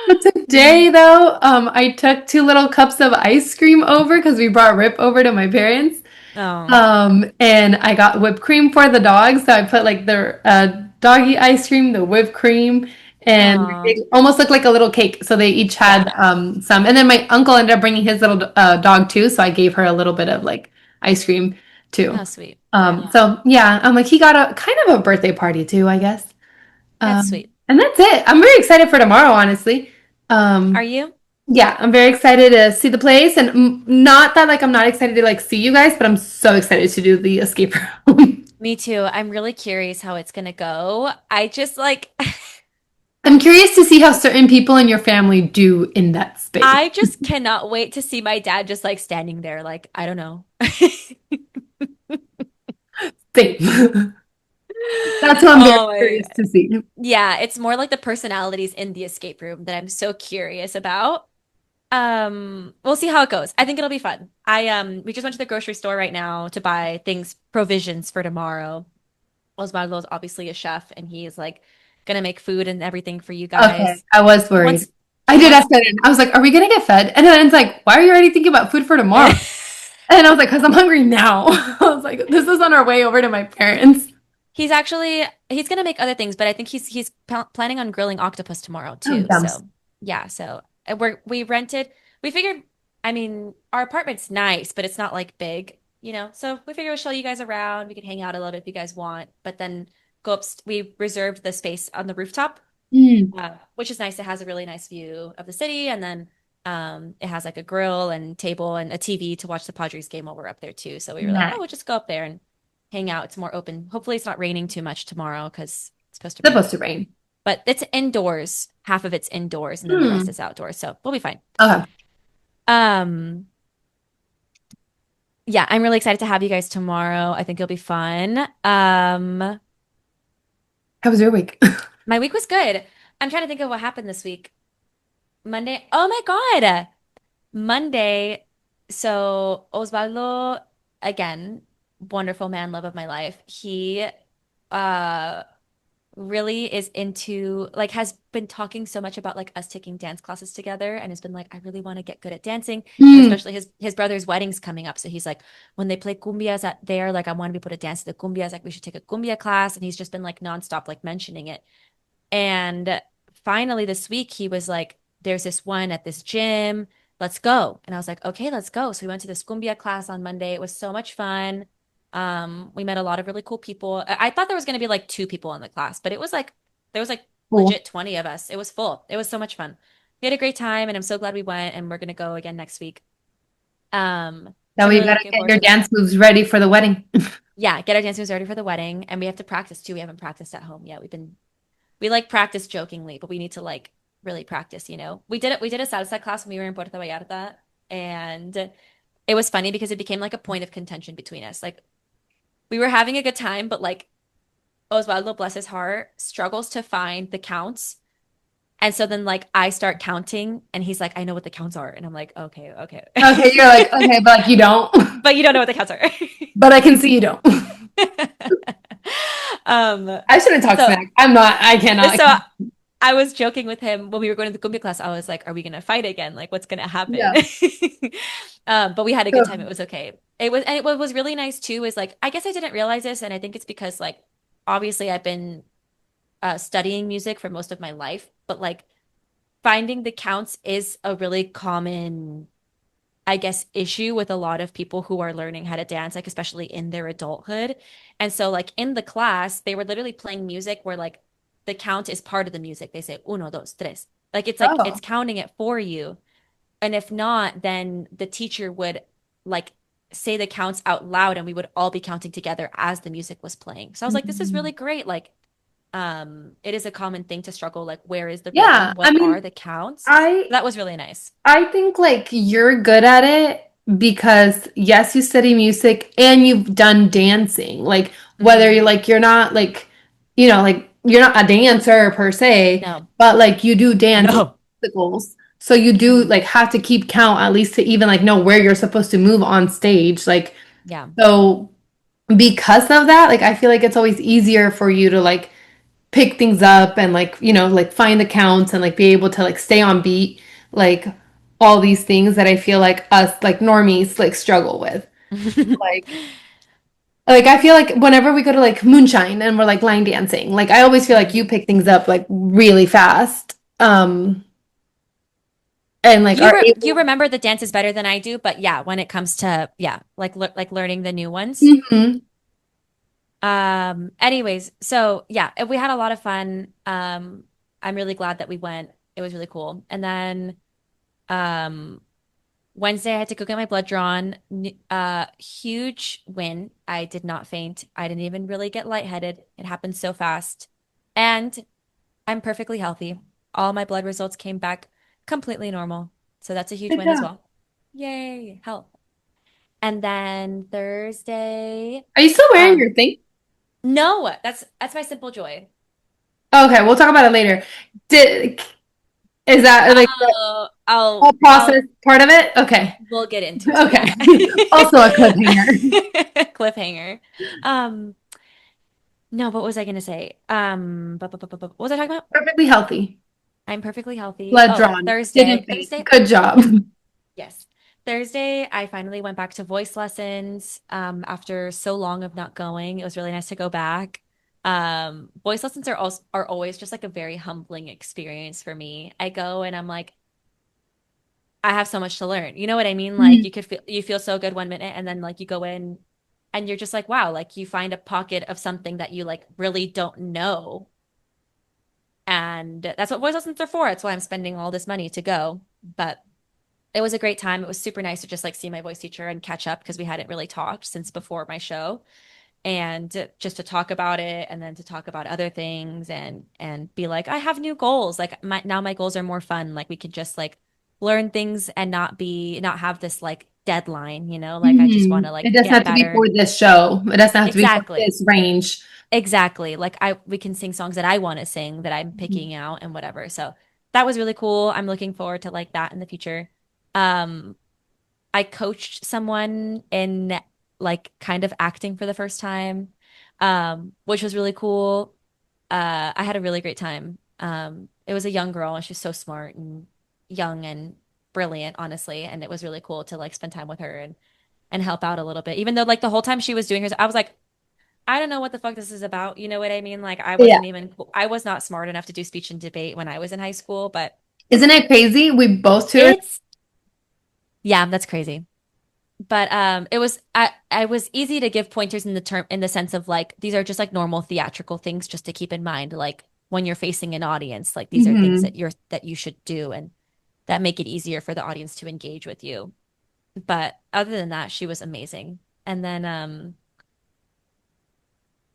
But today, though, I took two little cups of ice cream over because we brought Rip over to my parents. Oh. And I got whipped cream for the dogs. So I put like the doggy ice cream, the whipped cream, and Oh. it almost looked like a little cake. So they each Yeah. had some. And then my uncle ended up bringing his little dog too. So I gave her a little bit of like ice cream too. How sweet. So yeah, I'm like, he got a kind of a birthday party too, I guess. That's sweet. And that's it. I'm very excited for tomorrow, honestly. Are Um, you? yeah, I'm very excited to see the place, and not that like I'm not excited to like see you guys, but I'm so excited to do the escape room. Me too. I'm really curious how it's gonna go. I just like I'm curious to see how certain people in your family do in that space. I just cannot wait to see my dad just like standing there like I don't know. Same. That's what I'm very Oh my. curious to see. Yeah, it's more like the personalities in the escape room that I'm so curious about. We'll see how it goes. I think it'll be fun. We just went to the grocery store right now to buy things, provisions for tomorrow. Osvaldo's obviously a chef and he's like gonna make food and everything for you Okay, guys. I was worried. Once I did once ask that. I was like, "Are we gonna get fed?" And then it's like, "Why are you already thinking about food for tomorrow?" And I was like, "Cause I'm hungry now." I was like, "This is on our way over to my parents." he's gonna make other things, but I think he's planning on grilling octopus tomorrow Oh, too. dumb. So yeah, so we figured, I mean, our apartment's nice, but it's not like big, you know. So we figured we'll show you guys around. We could hang out a little bit if you guys want, but then go up. We reserved the space on the rooftop, Mm, which is nice. It has a really nice view of the city, and then it has like a grill and table and a TV to watch the Padres game while we're up there too. So we were like, nice. oh, we'll just go up there and hang out. It's more open. Hopefully it's not raining too much tomorrow because it's supposed to It's rain. supposed to rain. But it's indoors. Half of it's indoors and then the rest Hmm. is outdoors. So we'll be fine. Okay. Um, yeah, I'm really excited to have you guys tomorrow. I think it'll be fun. How was your week? My week was good. I'm trying to think of what happened this week. Monday. Oh my God. Monday. So Osvaldo, again, wonderful man, love of my life. He uh really is into like has been talking so much about like us taking dance classes together and has been like I really want to get good at dancing and Hmm. especially his brother's wedding's coming up so he's like when they play cumbias at there like I want to be able to dance to the cumbias like we should take a cumbia class and he's just been like nonstop like mentioning it and finally this week he was like there's this one at this gym, let's go. And I was like okay, let's go. So we went to this cumbia class on Monday. It was so much fun. We met a lot of really cool people. I thought there was going to be like two people in the class, but it was like there was like Cool. legit 20 of us. It was full. It was so much fun. We had a great time, and I'm so glad we went. And we're going to go again next week. That So I'm way you really gotta looking get forward your to that. dance moves ready for the wedding. Yeah, get our dance moves ready for the wedding, and we have to practice too. We haven't practiced at home yet. We like practice jokingly, but we need to like really practice. We did it. We did a salsa class when we were in Puerto Vallarta, and it was funny because it became like a point of contention between us. Like we were having a good time, but like Osvaldo, bless his heart, struggles to find the counts. And so then like I start counting and he's like, I know what the counts are. And I'm like, okay, okay. Okay, you're like, okay, but like you don't. But you don't know what the counts are. But I can see you don't. Um, I shouldn't talk so smack. I cannot. so I was joking with him when we were going to the cumbia class. I was like, are we gonna fight again? Like what's gonna happen? Yeah. But we had a good time. It was okay. What was really nice too is like I guess I didn't realize this, and I think it's because like obviously I've been studying music for most of my life, but like finding the counts is a really common, I guess, issue with a lot of people who are learning how to dance, like especially in their adulthood. And so like in the class, they were literally playing music where like the count is part of the music. They say uno, dos, tres. Like it's Oh. counting it for you. And if not, then the teacher would like say the counts out loud and we would all be counting together as the music was playing. So I was like, this is really Mhm. great. Like it is a common thing to struggle like where is the Yeah. rhythm, I what are mean, the counts. I That was really nice. I think like you're good at it because yes, you study music and you've done dancing. Like whether Hmm. you're not like like you're not a dancer per se, No. but like you do dance in No. musicals. So you do Hmm. like have to keep count at least to even like know where you're supposed to move on stage. Like Yeah. so because of that, like I feel like it's always easier for you to like pick things up and like like find the counts and like be able to like stay on beat, like all these things that I feel like us like normies like struggle with. like I feel like whenever we go to like moonshine and we're like line dancing, like I always feel like Mhm. you pick things up like really fast, and like are You able. remember the dances better than I do, but yeah, when it comes to yeah, like learning the new ones. Mhm. Anyways, so yeah, we had a lot of fun. I'm really glad that we went. It was really cool. And then um Wednesday I had to go get my blood drawn. Huge win. I did not faint. I didn't even really get lightheaded. It happened so fast. And I'm perfectly healthy. All my blood results came back completely normal. So that's a huge Good win as job. well. Yay, health. And then Thursday, Are you still wearing um, your thing? no, that's my simple joy. Okay, we'll talk about it later. Did is that like the Oh, whole I'll process part of it? Okay. we'll get into it. Okay. Yeah. Also a cliffhanger. Cliffhanger. Um, no, what was I gonna say? What was I talking about? Perfectly healthy. I'm perfectly healthy. Blood Oh, drawn. Didn't Thursday. faint. Thursday. Good job. Yes. Thursday, I finally went back to voice lessons after so long of not going. It was really nice to go back. Voice lessons are always just like a very humbling experience for me. I go and I'm like, I have so much to learn. You know what I mean? Like Mhm. you feel so good one minute and then like you go in and you're just like, wow, like you find a pocket of something that you like really don't know. And that's what voice lessons are for. It's why I'm spending all this money to go. But it was a great time. It was super nice to just like see my voice teacher and catch up because we hadn't really talked since before my show. and just to talk about it and then to talk about other things and be like, I have new goals. Like now my goals are more fun. Like we could just like learn things and not have this like deadline, you know? Like I just want to It like doesn't get have to be for better. this show. It doesn't have to be for Exactly. this range. Exactly. Like I we can sing songs that I want to sing that I'm Mhm. picking out and whatever. So that was really cool. I'm looking forward to like that in the future. Um, I coached someone in like kind of acting for the first time, which was really cool. I had a really great time. It was a young girl and she's so smart and young and brilliant, honestly. And it was really cool to like spend time with her and help out a little bit. Even though like the whole time she was doing hers, I was like, I don't know what the fuck this is about. You know what I mean? Like Yeah. I was not smart enough to do speech and debate when I was in high school, but Isn't it crazy? We both two are. it's, yeah, that's crazy. But I was easy to give pointers in the sense of like these are just like normal theatrical things just to keep in mind like when you're facing an audience like these are things Mhm. that you should do and that make it easier for the audience to engage with you. But other than that, she was amazing. And then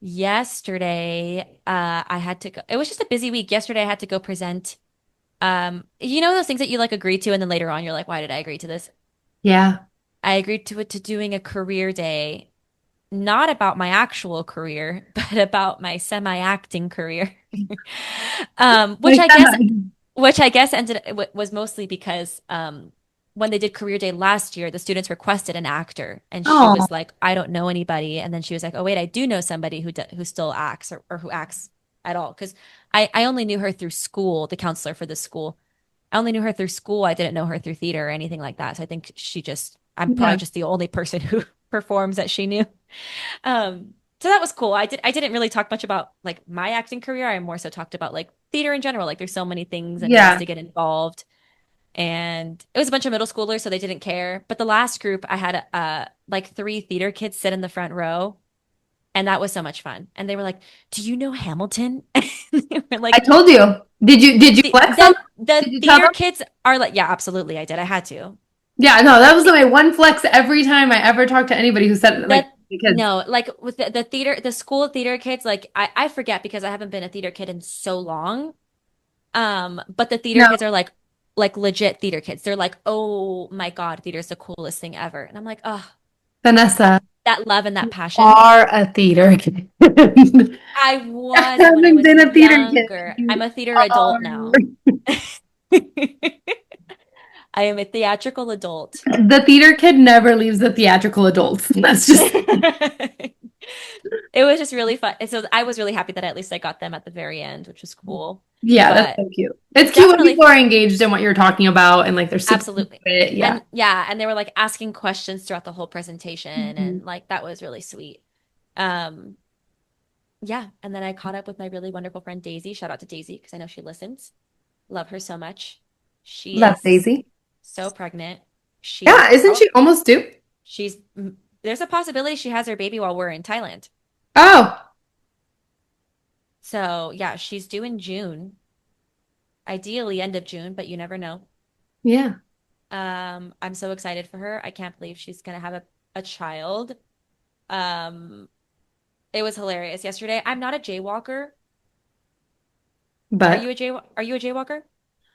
yesterday I had to go, it was just a busy week. Yesterday I had to go present you know those things that you like agree to and then later on you're like, why did I agree to this? Yeah. I agreed to it to doing a career day not about my actual career, but about my semi-acting career. Which Like I guess, that. was mostly because when they did career day last year, the students requested an actor, and she Oh, was like, "I don't know anybody," and then she was like, "Oh wait, I do know somebody who still acts or who acts at all," because I only knew her through school, the counselor for the school. I only knew her through school. I didn't know her through theater or anything like that. So I think I'm probably yeah. just the only person who performs that she knew. So that was cool. I didn't really talk much about like my acting career. I more so talked about like theater in general. Like there's so many things and ways Yeah. to get involved. And it was a bunch of middle schoolers, so they didn't care. But the last group, I had like three theater kids sit in the front row, and that was so much fun. And they were like, "Do you know Hamilton?" And they were I like, told you. Did you flex on them? the Did you tell theater them? kids are like, yeah, absolutely, I did. I had to. Yeah, no, that Like was my one flex every time I ever talked to anybody who said like that because no, like with the theater, the school theater kids, like I forget because I haven't been a theater kid in so long. But the theater no, kids are like legit theater kids. They're like, oh my God, theater's the coolest thing ever. And I'm like, oh, Vanessa, that love and that you passion. are a theater kid. I I was when I haven't was been a theater kid. younger. I'm You a theater are. adult now. I am a theatrical adult. The theater kid never leaves the theatrical adults. That's just It was just really fun. And so I was really happy that at least I got them at the very end, which was cool. yeah, that's But so cute. It's cute when definitely people are engaged in what you're talking about and like they're super into absolutely. it. Yeah. And yeah, and they were like asking questions throughout the whole presentation Mhm. and like that was really sweet. Um yeah, and then I caught up with my really wonderful friend Daisy. Shout out to Daisy because I know she listens. Love her so much. She Love is Daisy. so pregnant. She Yeah, isn't probably she almost due? she's there's a possibility she has her baby while we're in Thailand. Oh, So, yeah, she's due in June, ideally end of June, but you never know. yeah. I'm so excited for her. I can't believe she's gonna have a child. Um, it was hilarious yesterday. I'm not a jaywalker. But Are you a jaywalker?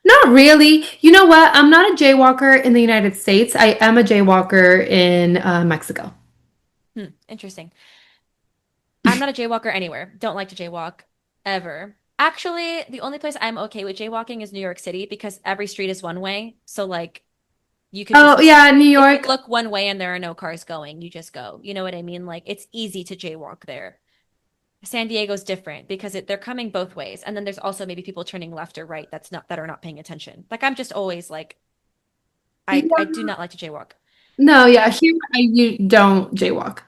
not really. You know what? I'm not a jaywalker in the United States. I am a jaywalker in Mexico. Hmm, interesting. I'm not a jaywalker anywhere. Don't like to jaywalk ever. Actually, the only place I'm okay with jaywalking is New York City because every street is one way. So like you could Oh, just yeah, New if you York. look one way and there are no cars going, you just go. You know what I mean? Like it's easy to jaywalk there. San Diego's different because they're coming both ways. And then there's also maybe people turning left or right that are not paying attention. Like I'm just always like I Yeah. do not like to jaywalk. No, yeah, And here you don't jaywalk.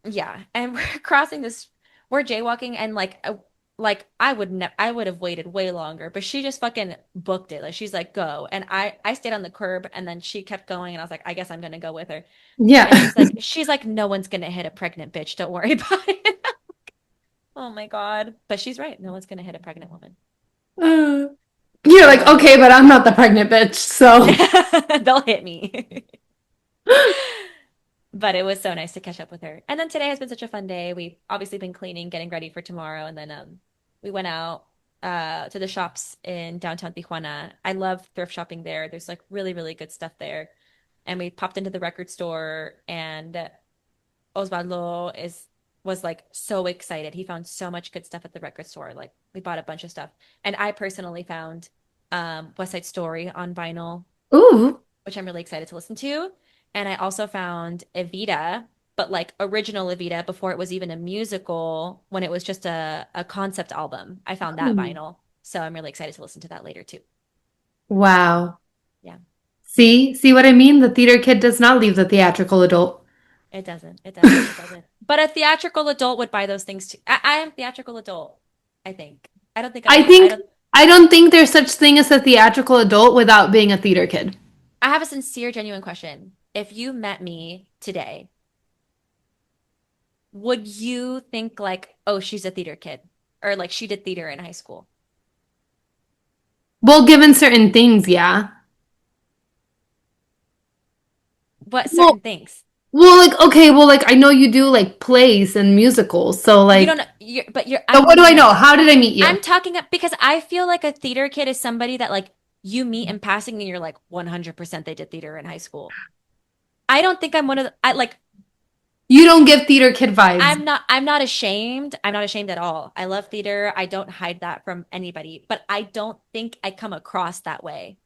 yeah, and we're crossing this we're jaywalking and like I would have waited way longer, but she just fucking booked it. Like she's like go. And I stayed on the curb and then she kept going and I was like I guess I'm going to go with her. And Yeah. she's like no one's going to hit a pregnant bitch. Don't worry about it. Oh my God. But she's right. No one's going to hit a pregnant woman. Uh, you're like, Um, okay, but I'm not the pregnant bitch, so they'll hit me. But it was so nice to catch up with her. And then today has been such a fun day. We've obviously been cleaning, getting ready for tomorrow, and then we went out to the shops in downtown Tijuana. I love thrift shopping there. There's like really, really good stuff there. And we popped into the record store and Osvaldo is was like so excited. He found so much good stuff at the record store. Like we bought a bunch of stuff. And I personally found West Side Story on vinyl, Ooh, which I'm really excited to listen to. And I also found Evita, but like original Evita before it was even a musical, when it was just a concept album. I found that ooh. vinyl. So I'm really excited to listen to that later too. Wow. Yeah, See what I mean? The theater kid does not leave the theatrical adult. it doesn't. It doesn't. It doesn't. But a theatrical adult would buy those things too. I am a theatrical adult, I think. I don't think I I think don't I don't think there's such thing as a theatrical adult without being a theater kid. I have a sincere, genuine question. If you met me today, would you think like, oh, she's a theater kid? Or like she did theater in high school? Well, given certain things, yeah. What Well, certain things? like okay, well, like I know you do like plays and musicals, so You like, don't know, but you're, so what no, do no, I no. know? How did I meet you? I'm talking because I feel like a theater kid is somebody that like you meet in passing and you're like 100% they did theater in high school. I don't think I'm one of the, I like, You don't give theater kid vibes. I'm not ashamed. I'm not ashamed at all. I love theater. I don't hide that from anybody, but I don't think I come across that way.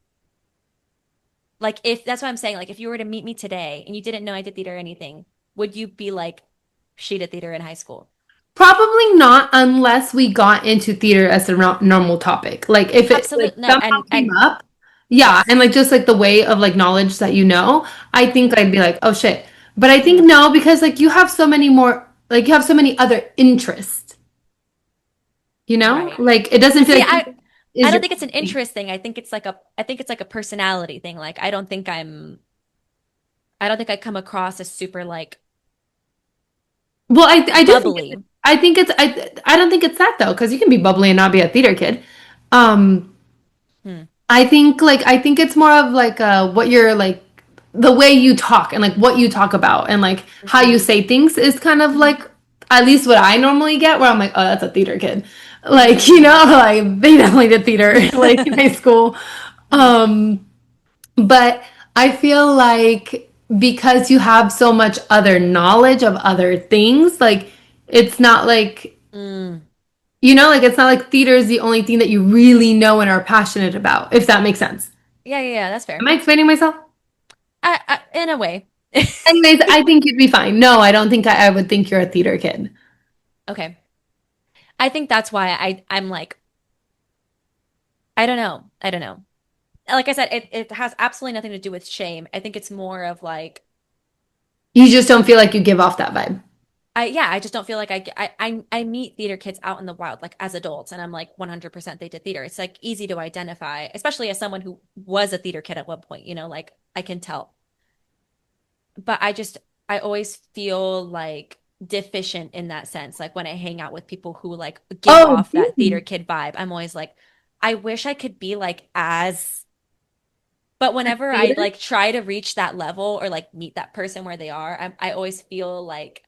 Like if that's what I'm saying, like if you were to meet me today and you didn't know I did theater or anything, would you be like, she did theater in high school? Probably not unless we got into theater as a normal topic. Like if it like Absolutely no. somehow came And up, yeah, yes. and like just like the way of like knowledge that you know, I think I'd be like, oh shit. But I think Mhm. no, because like you have so many more, like you have so many other interests, you know? Right. Like it doesn't feel See, like I is don't your think it's an thing. interest thing. I think it's like a personality thing. Like I don't think I come across as super like Well, I do think bubbly. I don't think it's that though, because you can be bubbly and not be a theater kid. Um, Hmm. I think it's more of like what you're like the way you talk and like what you talk about and like For how you sure. say things is kind of Hmm. like at least what I normally get where I'm like, oh, that's a theater kid. Like, you Hmm. know, like they definitely did theater like in high school. Hmm. Um, but I feel like because you have so much other knowledge of other things, like it's not like Mm. you know, like it's not like theater is the only thing that you really know and are passionate about, if that makes sense. Yeah, yeah, yeah, that's Am fair. I explaining myself? In a way. Anyways, I think you'd be fine. No, I don't think I would think you're a theater kid. Okay. I think that's why I'm like, I don't know. I don't know. Like I said, it has absolutely nothing to do with shame. I think it's more of like You just don't feel like you give off that vibe. I just don't feel like I meet theater kids out in the wild, like as adults, and I'm like 100% they did theater. It's like easy to identify, especially as someone who was a theater kid at one point, like I can tell. But I always feel like deficient in that sense. Like when I hang out with people who like give Oh, off that theater geez. kid vibe, I'm always like, I wish I could be like as, but whenever I Theater? like try to reach that level or like meet that person where they are, I always feel like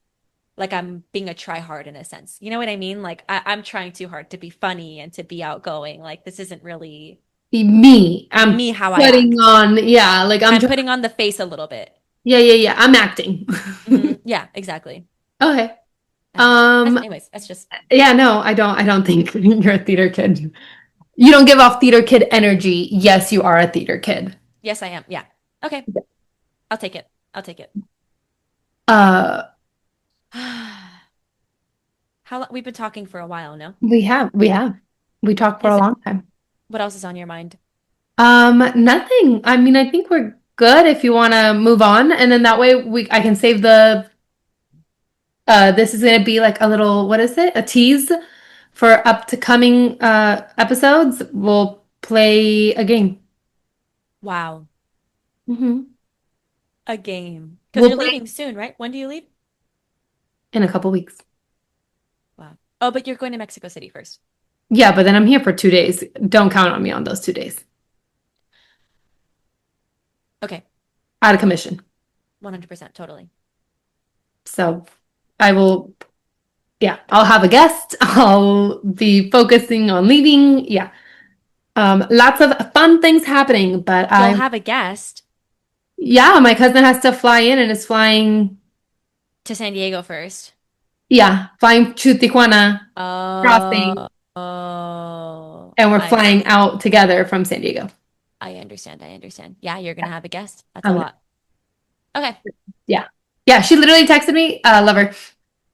I'm being a try hard in a sense. You know what I mean? Like I'm trying too hard to be funny and to be outgoing. Like this isn't really Me. I'm me how I putting act. on, yeah, like I'm I'm trying. putting on the face a little bit. Yeah. I'm acting. Yeah, exactly. Okay. I don't know. Um, Anyways, that's just yeah, no, I don't think you're a theater kid. You don't give off theater kid energy. Yes, you are a theater kid. yes, I am. Yeah. Okay. I'll take it. I'll take it. Uh, How we've been talking for a while, no? we have. We talked for a Is it long time. what else is on your mind? Nothing. I mean, I think we're good if you want to move on, and then that way I can save the this is gonna be like a little, what is it? A tease for up to coming episodes. We'll play a game. Wow. Hmm. A game. Because We'll you're play leaving soon, right? When do you leave? in a couple weeks. Wow. Oh, but you're going to Mexico City first. Yeah, but then I'm here for 2 days. Don't count on me on those 2 days. Okay. Out of commission. 100%. Totally. So I will, yeah, I'll have a guest. I'll be focusing on leaving. Yeah. Lots of fun things happening, but You'll have a guest yeah, my cousin has to fly in and is flying, to San Diego first. yeah, flying to Tijuana, crossing, Oh, oh, and we're I flying see. out together from San Diego. I understand. I understand. Yeah, you're gonna have a guest. That's a I'm gonna, lot. Okay. yeah. Yeah, she literally texted me, love her.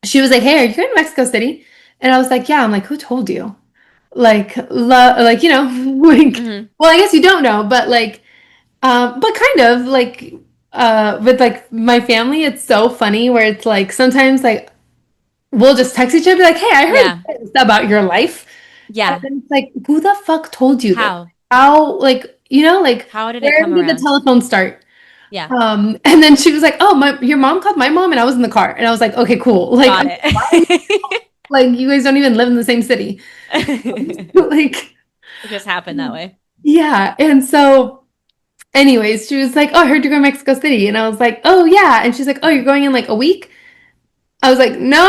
She was like, "Hey, are you going to Mexico City?" And I was like, "Yeah." I'm like, "Who told you?" Like, like, Hmm. well, I guess you don't know, but like, but kind of like, with like my family, it's so funny where it's like sometimes like we'll just text each other like, "Hey, I heard Yeah. this about your life," and Yeah. then it's like, "Who the fuck told you this? How? How, like, like, How did it where come did the around? telephone start?" Yeah. And then she was like, "Oh, your mom called my mom, and I was in the car," and I was like, "Okay, cool." Like, Got it. like you guys don't even live in the same city. It Like, just happened that way. yeah. And so, anyways, she was like, "Oh, I heard you're going to Mexico City." And I was like, "Oh, yeah." And she's like, "Oh, you're going in like a week?" I was like, "No."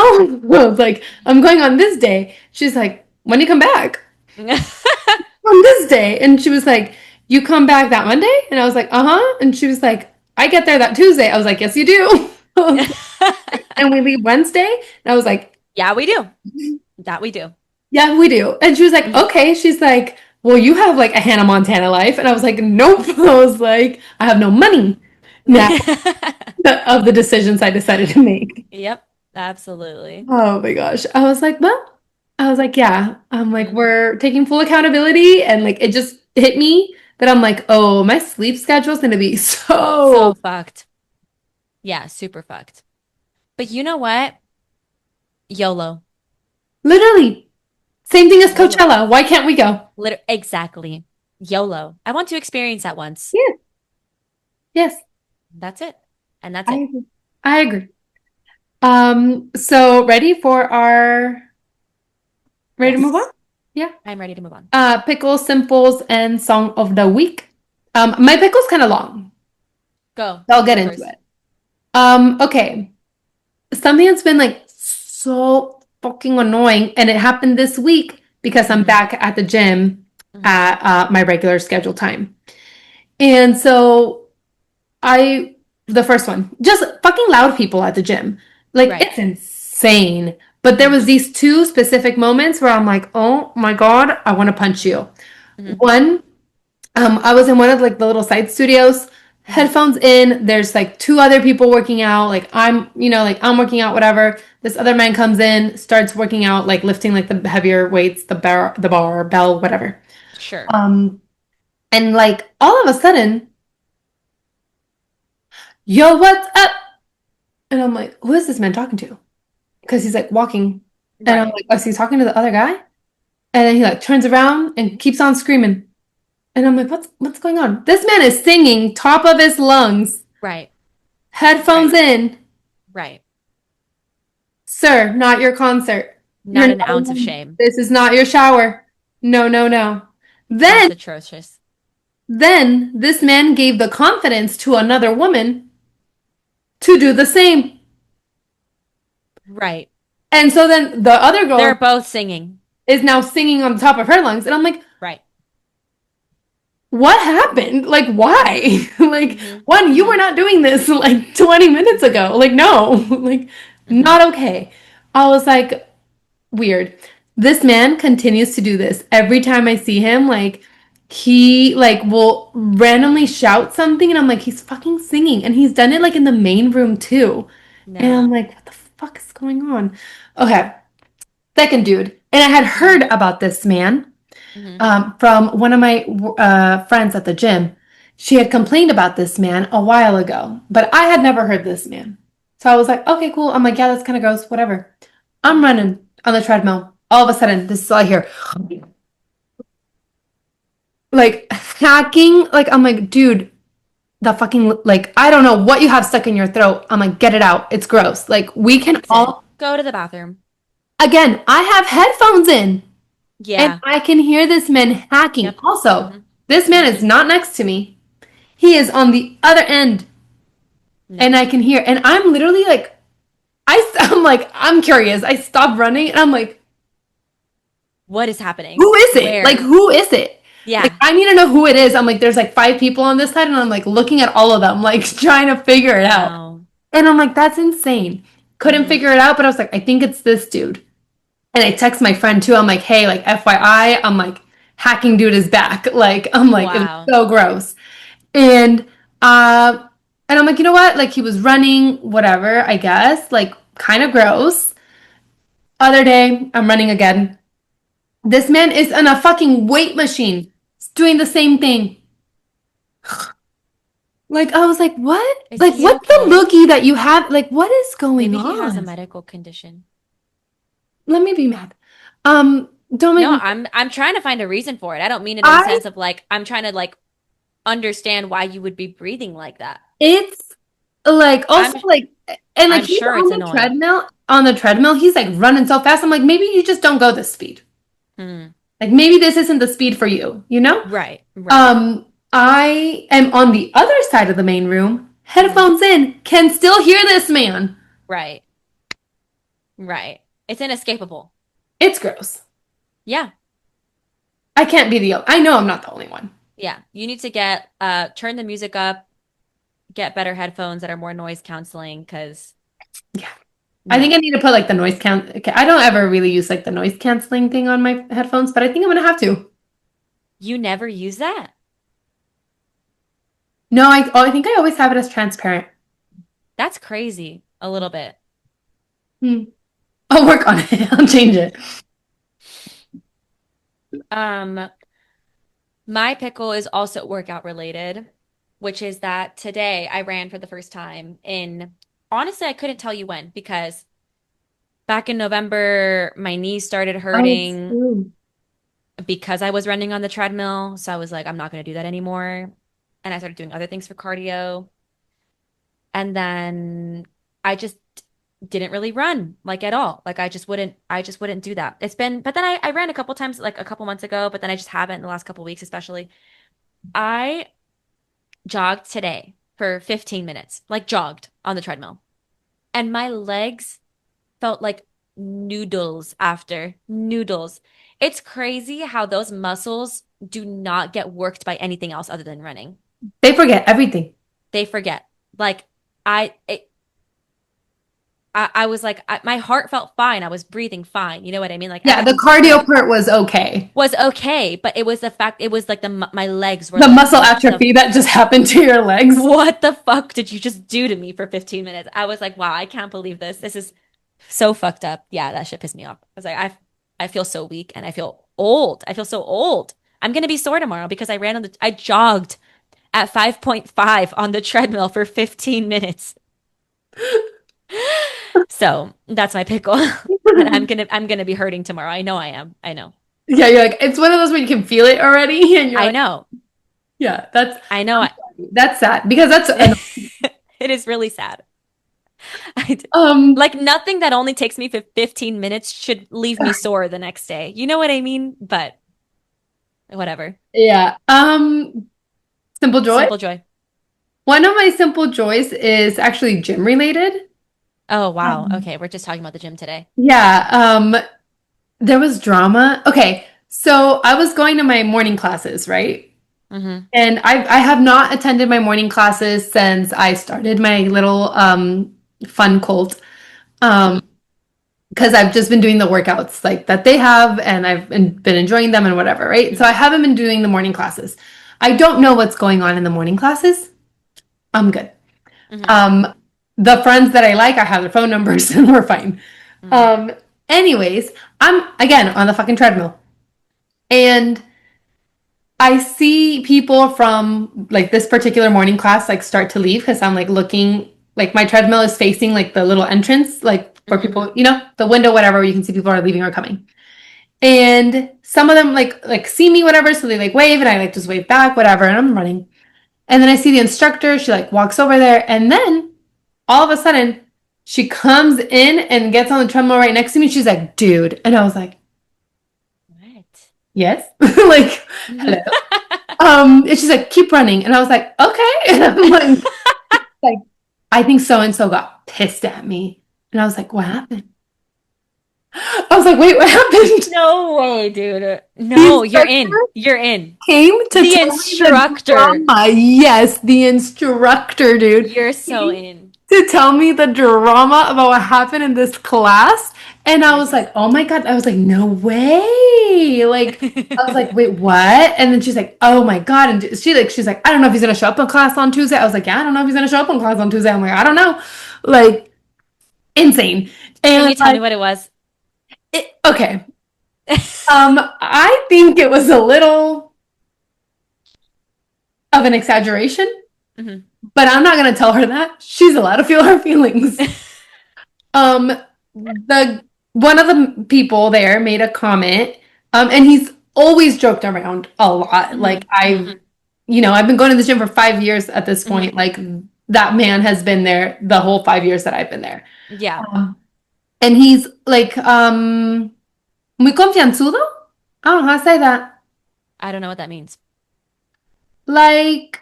I was like, "I'm going on this day." She's like, "When do you come back?" On this day. And she was like, "You come back that Monday?" And I was like, "Uh-huh." And she was like, "I get there that Tuesday." I was like, "Yes, you do." And we leave Wednesday. And I was like, Yeah, we do. That we do. "Yeah, we do." And she was like, "Okay." She's like, "Well, you have like a Hannah Montana life." And I was like, "Nope." I was like, "I have no money now of the decisions I decided to make." Yep, absolutely. Oh my gosh. I was like, "Well," I was like, "Yeah." I'm like, Mhm. "We're taking full accountability." And like, it just hit me that I'm like, "Oh, my sleep schedule is going to be So so fucked. Yeah, super fucked. But you know what? YOLO. literally same thing as YOLO. Coachella. Why can't we go?" Exactly. YOLO. I want to experience that once. Yeah. Yes. That's it. And that's I it. agree. I agree. So ready to move on? Yes. Yeah. I'm ready to move on. Pickles, simples, and song of the week. My pickle's kind of long, Go. so I'll You get go into first. it. Okay. Something that's been like so fucking annoying, and it happened this week because I'm Hmm. back at the gym Hmm. at my regular scheduled time. And so the first one, just fucking loud people at the gym. Like, Right. it's insane. But there Hmm. was these two specific moments where I'm like, oh my God, I want to punch Hmm. you. Hmm. One, I was in one of like the little side studios, Hmm. headphones in. There's like two other people working out. Like like I'm working out, whatever. This other man comes in, starts working out, like lifting like the heavier weights, the bar, bell, whatever. Sure. Um, and like all of a sudden, "Yo, what's up?" And I'm like, "Who is this man talking to?" Because he's like walking, and I'm Right. like, "Oh, is he talking to the other guy?" And then he like turns around and keeps on screaming. And I'm like, what's going on? This man is singing top of his lungs, Right. headphones Right. in. Right. "Sir, not your concert. You're Not an not ounce of alone. shame. This is not your shower. No, no, no." Then, That's atrocious. then this man gave the confidence to another woman to do the same. Right. And so then the other They're girl both singing. is now singing on top of her lungs. And I'm like, Right. what happened? Like, why? Like, Hmm. one, you were Hmm. not doing this like 20 minutes ago. Like, no, like, Hmm. not okay. I was like, weird. This man continues to do this every time I see him. Like, he like will randomly shout something, and I'm like, he's fucking singing, and he's done it like in the main room too. And No. I'm like, what the fuck is going on? Okay, second dude, and I had Hmm. heard about this man Hmm. from one of my friends at the gym. She had complained about this man a while ago, but I had never heard this man. So I was like, okay, cool. I'm like, yeah, that's kind of gross, whatever. I'm Hmm. running on the treadmill. All of a sudden, this is all I hear. Like hacking. Like, I'm like, dude, the fucking, like, I don't know what you have stuck in your throat. I'm like, get it out. It's gross. Like, we can Listen, all, go to the bathroom. again, I have headphones in. And Yeah. I can hear this man hacking. Yep. Also, Hmm. this man Hmm. is not next to me. He is on the other end. No. And I can hear. And I'm literally like I'm like, I'm curious. I stopped running and I'm like, What is happening? who is it? Like, Where? who is it? Like, Yeah. I need to know who it is. I'm like, there's like 5 people on this side, and I'm like looking at all of them, like trying to figure it out. Wow. And I'm like, that's insane. Couldn't Hmm. figure it out, but I was like, I think it's this dude. And I text my friend too. I'm like, hey, like FYI, I'm like hacking dude is back. Like, I'm like, it was Wow. so gross. And uh and I'm like, you know what? Like he was running, whatever, I guess. Like kind of gross. Other day, I'm running again. This man is on a fucking weight machine. He's doing the same thing. Like I was like, what? Is Like he what's the okay? loogie that you have? Like what is going Maybe he has a on? medical condition. Let me be mad. Don't make No, me. I'm trying to find a reason for it. I don't mean it in the I sense of like I'm trying to like understand why you would be breathing like that. It's like I'm also like and like I'm he's sure it's on the annoying. treadmill. On the treadmill, he's like running so fast. I'm like, maybe you just don't go this speed. Hmm. Like maybe this isn't the speed for you, you know? Right, right. I am on the other side of the main room, Hmm. headphones in, can still hear this man. Right, right. It's inescapable. It's gross. Yeah, I can't be I know I'm not the only one. yeah. You need to get turn the music up, get better headphones that are more noise canceling, because Yeah. I think no. I need to put like the noise can okay, I don't ever really use like the noise canceling thing on my headphones, but I think I'm gonna have to. You never use that? No, I think I always have it as transparent. That's crazy a little bit. Hmm. I'll work on it. I'll change it. Um, my pickle is also workout related, which is that today I ran for the first time in, honestly, I couldn't tell you when because back in November, my knees started Oh, it's hurting true. because I was running on the treadmill. So I was like, I'm not going to do that anymore. And I started doing other things for cardio. And then I just didn't really run like at all. Like I just wouldn't do that. But then I ran a couple times, like a couple months ago, but then I just haven't in the last couple weeks, especially. I jogged today for 15 minutes, like jogged on the treadmill. And my legs felt like noodles after noodles. It's crazy how those muscles do not get worked by anything else other than running. They forget everything. They forget. Like I it, I was like my heart felt fine. I was breathing fine. You know what I mean? Like Yeah, the everything felt cardio great. part was okay. Was okay, but it was the fact it was like my legs were The like muscle atrophy that just happened to your legs. what the fuck did you just do to me for 15 minutes? I was like, wow, I can't believe this. This is so fucked up. Yeah, that shit pissed me off. I was like, I feel so weak and I feel old. I feel so old. I'm gonna be sore tomorrow because I jogged at 5.5 on the treadmill for 15 minutes. So that's my pickle. And I'm gonna be hurting tomorrow. I know I am. I know. Yeah, you're like, it's one of those where you can feel it already, and you're I like, know. yeah, I know. that's sad because that's It is really sad. I, um like nothing that only takes me for 15 minutes should leave me sore the next day. You know what I mean? But whatever. yeah. Simple joy. Simple joy. One of my simple joys is actually gym related. Oh, wow. Um, Okay, we're just talking about the gym today. yeah, there was drama. Okay, so I was going to my morning classes, right? Hmm. And I have not attended my morning classes since I started my little fun cult. Um, because I've just been doing the workouts like that they have, and I've been enjoying them and whatever, right? So I Hmm. haven't been doing the morning classes. I don't know what's going on in the morning classes. I'm good. Hmm. Um, the friends that I like, I have their phone numbers and we're fine. Hmm. Um, anyways, I'm again on the fucking treadmill. And I see people from like this particular morning class like start to leave because I'm like looking like my treadmill is facing like the little entrance, like for Hmm. people, the window, whatever, where you can see people are leaving or coming. And some of them like see me, whatever, so they like wave and I like just wave back, whatever, and I'm running. And then I see the instructor, she like walks over there, and then all of a sudden she comes in and gets on the treadmill right next to me. She's like, dude. And I was like, What? yes. Like, hello. And she's like, keep running. And I was like, okay. And I'm like, I think so and so got pissed at me. And I was like, what happened? I was like, wait, what happened? No way, dude. The No, you're in. instructor You're in. came to The tell me the instructor. drama. Yes, the instructor, dude. You're so Came in. to tell me the drama about what happened in this class. And I was Nice. like, oh my God. I was like, no way. Like, I was like, wait, what? And then she's like, oh my God. And she's like, I don't know if he's gonna show up in class on Tuesday. I was like, yeah, I don't know if he's gonna show up in class on Tuesday. I'm like, I don't know. Like, insane. Can And you tell me like, what it was? okay. I think it was a little of an exaggeration, Mhm. but I'm not gonna tell her that. She's allowed to feel her feelings. Um, the one of the people there made a comment, and he's always joked around a lot. Like Mhm. Mhm. I've been going to the gym for 5 years at this Mhm. point. Like that man has been there the whole 5 years that I've been there. Yeah. And he's like, muy confianzudo. I don't know how to say that. I don't know what that means. Like,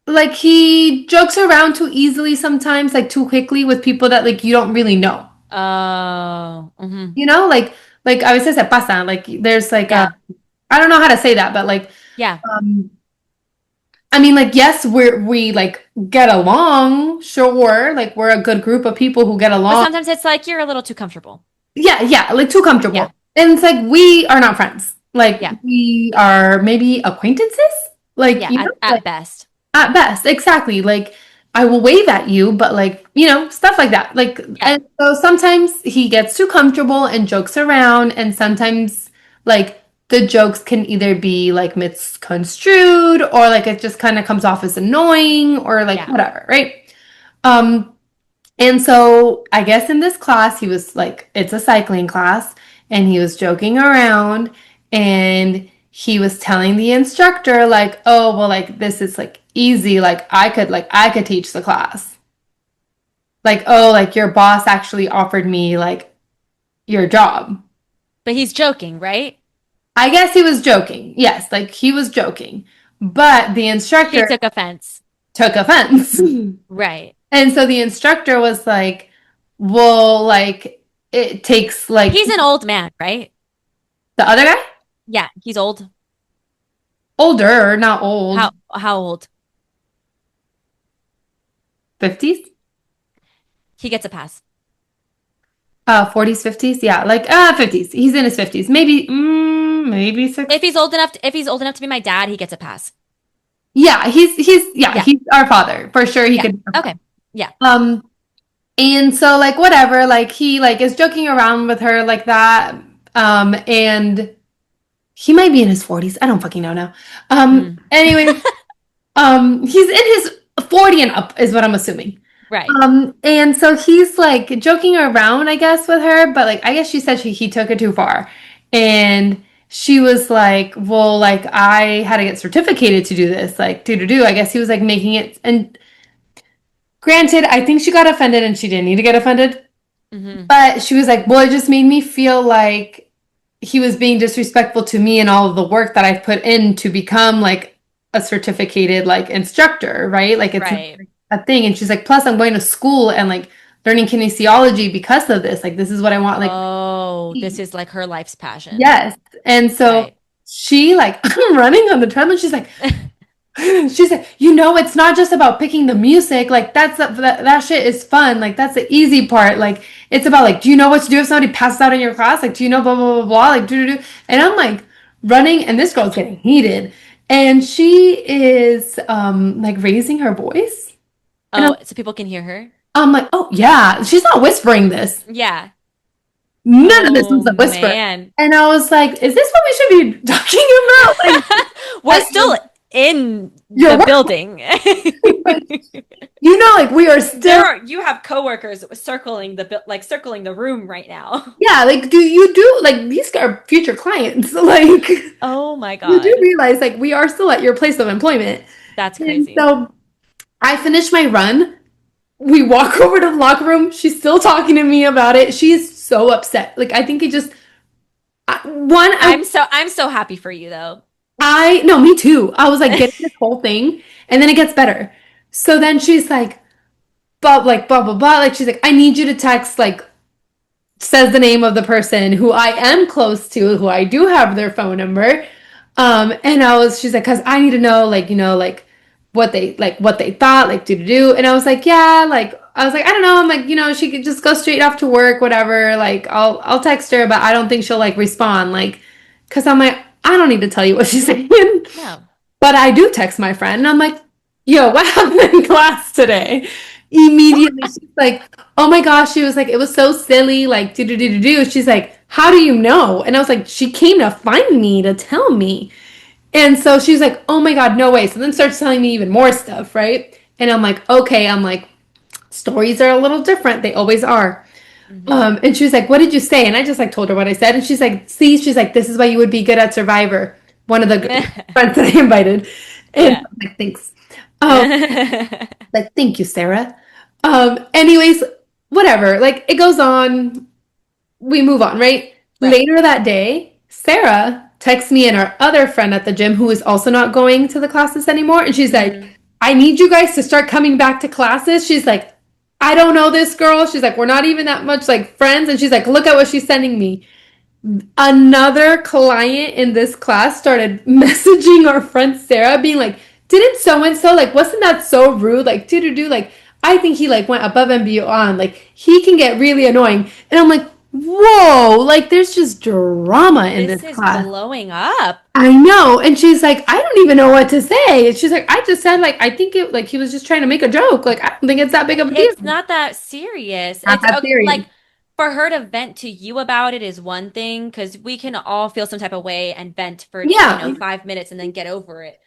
like he jokes around too easily sometimes, like too quickly with people that like you don't really know. Oh. Mhm. You know, like a veces se pasa. Like there's like a Yeah. I don't know how to say that, but like Yeah. um I mean like yes, we like get along, sure. Like we're a good group of people who get But along. sometimes it's like you're a little too comfortable. Yeah, yeah, like too Yeah. comfortable. And it's like we are not friends. Like Yeah. we are maybe acquaintances. Like, Yeah. At like best. at best, exactly. Like I will wave at you, but like, stuff like that. Like Yeah. and so sometimes he gets too comfortable and jokes around and sometimes like the jokes can either be like misconstrued or like it just kind of comes off as annoying or like Yeah. whatever, right? Um and so I guess in this class, he was like, it's a cycling class, and he was joking around and he was telling the instructor, like, oh, well, like this is like easy. Like I could teach the class. Like, oh, like your boss actually offered me like your job. But he's joking, right? I guess he was joking. Yes, like he was joking. But the He instructor took offense. took offense. Right. And so the instructor was like, well, like it takes like He's an old man, right? the other guy? Yeah, he's old. Older, not old. How old? 50s? He gets a pass. 40s, 50s? Yeah, like 50s. He's in his 50s. Maybe six. If he's old enough to be my dad, he gets a pass. Yeah, Yeah. he's our father. For sure he Yeah. could be our Okay. father. Yeah. Um and so like whatever, like he like is joking around with her like that. And he might be in his 40s. I don't fucking know now. Mm. Anyways, he's in his 40 and up is what I'm assuming. Right. And so he's like joking around, I guess, with her, but like I guess she said he took it too far. And she was like, well, like I had to get certificated to do this, like do. I guess he was like making it. And granted, I think she got offended and she didn't need to get offended. Hmm. But she was like, well, it just made me feel like he was being disrespectful to me and all of the work that I've put in to become like a certificated like instructor, right? Like it's Right. a thing. And she's like, plus I'm going to school and like learning kinesiology because of this. Like this is what I want. Like Oh, this is like her life's passion. yes. And so Right. she like I'm running on the treadmill. She's like she said, it's not just about picking the music. Like that shit is fun. Like that's the easy part. Like it's about like, do you know what to do if somebody passes out in your class? Like, do you know blah blah blah blah? Like do. And I'm like running, and this girl's getting heated, and she is like raising her voice, and Oh, so people can hear her? I'm like, oh yeah, she's not whispering this. Yeah. None of this was Oh a whisper. man. And I was like, is this what we should be talking about? Like, We're still in you're the building. like we are still You have coworkers circling circling the room right now. yeah, like do you do like these are future clients. Like Oh my you do God. realize like we are still at your place of employment. That's And crazy. so I finish my run. We walk over to the locker room. She's still talking to me about it. She's so upset. Like I think it just one I'm so happy for you though. I no, me too. I was like getting this whole thing, and then it gets better. So then she's like, but like blah blah blah. Like she's like, I need you to text like says the name of the person who I am close to, who I do have their phone number. And she's like, cause I need to know, like, like what they thought, like, do. And I was like, yeah, like, I was like, I don't know. I'm like, she could just go straight off to work, whatever. Like, I'll text her, but I don't think she'll like respond. Like, cause I'm like, I don't need to tell you what she's saying. No. But I do text my friend and I'm like, yo, what happened in class today? Immediately, she's like, oh my gosh, she was like, it was so silly, like, do. She's like, how do you know? And I was like, she came to find me to tell me. And so she's like, oh my God, no way. So then starts telling me even more stuff, right? And I'm like, okay, I'm like, stories are a little different. They always are. Hmm. And she was like, what did you say? And I just like told her what I said. And she's like, see, she's like, this is why you would be good at Survivor. One of the friends that I invited. And Yeah. I'm like, thanks. Um, like, thank you, Sarah. Anyways, whatever. Like, it goes on. We move on, right? Right. Later that day, Sarah texts me and our other friend at the gym who is also not going to the classes anymore. And she's like, Hmm. I need you guys to start coming back to classes. She's like, I don't know this girl. She's like, we're not even that much like friends. And she's like, look at what she's sending me. Another client in this class started messaging our friend Sarah, being like, didn't so and so like wasn't that so rude? Like, do like I think he like went above and beyond. Like he can get really annoying. And I'm like, whoa, like there's just drama in This this is class. blowing up. I know. And she's like, I don't even know what to say. And she's like, I just said like I think it like he was just trying to make a joke. Like I don't think it's that big of a deal. It's not that serious. Not It's that serious. like for her to vent to you about it is one thing because we can all feel some type of way and vent for, Yeah. 5 minutes and then get over it.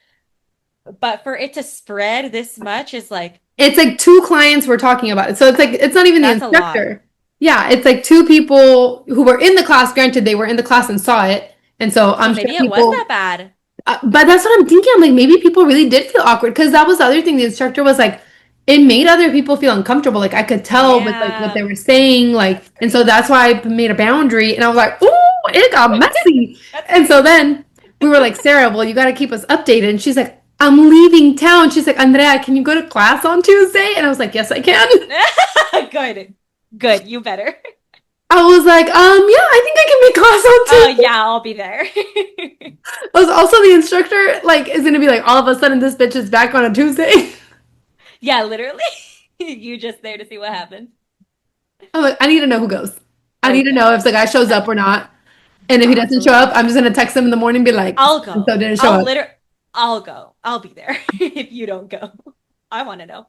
But for it to spread this much is like, It's like two clients were talking about it. So it's like it's not even the that's a lot. instructor. Yeah, it's like two people who were in the class. Granted, they were in the class and saw it. And so So I'm sure maybe it was that people, bad. but that's what I'm thinking. I'm like, maybe people really did feel awkward because that was the other thing. The instructor was like, it made other people feel uncomfortable. Like I could tell with like what they Yeah, were saying. Like, that's and so crazy. that's why I made a boundary. And I was like, ooh, it got messy. That's And so crazy. then we were like, Sarah, well, you got to keep us updated. And she's like, I'm leaving town. She's like, Andrea, can you go to class on Tuesday? And I was like, yes, I can. Good. Good. You better. I was like, yeah, I think I can make class on Oh, Tuesday. yeah, I'll be there. I was also the instructor, like, is gonna be like, all of a sudden this bitch is back on a Tuesday. Yeah, literally. You just there to see what happens. I'm like, I need to know who goes. I need to know Okay. if the guy shows up or not. And if he doesn't show up, Absolutely. I'm just gonna text him in the morning and be like, I'll so go. didn't show up. I'll go. I'll be there if you don't go. I want to know.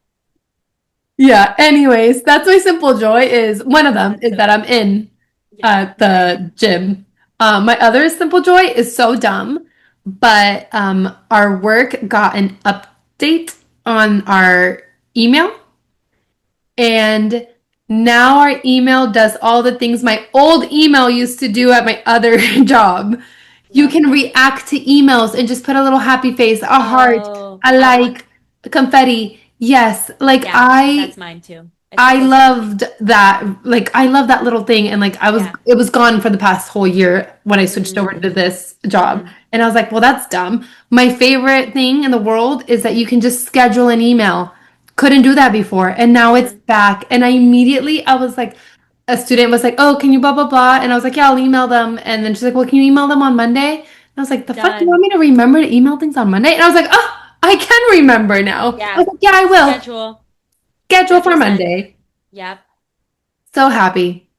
Yeah. Anyways, that's my simple joy is one of them That's is so that I'm funny. in Yeah. the gym. My other simple joy is so dumb, but our work got an update on our email, and now our email does all the things my old email used to do at my other job. You Love can that. react to emails and just put a little happy face, a heart, Oh, a uh-huh. like, a confetti. Yes, like Yeah, I that's mine too. It's I supposed to be. loved that. Like I love that little thing, and like Yeah. it was gone for the past whole year when I switched over Mm-hmm. to this job. Mm-hmm. And I was like, well, that's dumb. My favorite thing in the world is that you can just schedule an email. Couldn't do that before, and now it's Mm-hmm. back. And I was like, a student was like, oh, can you blah blah blah? And I was like, yeah, I'll email them. And then she's like, well, can you email them on Monday? And I was like, the fuck, you want Done. me to remember to email things on Monday? And I was like, oh, I can remember now. I was Yeah. like, yeah, I will. Schedule. Schedule for Schedule send. Monday. Yep. So happy.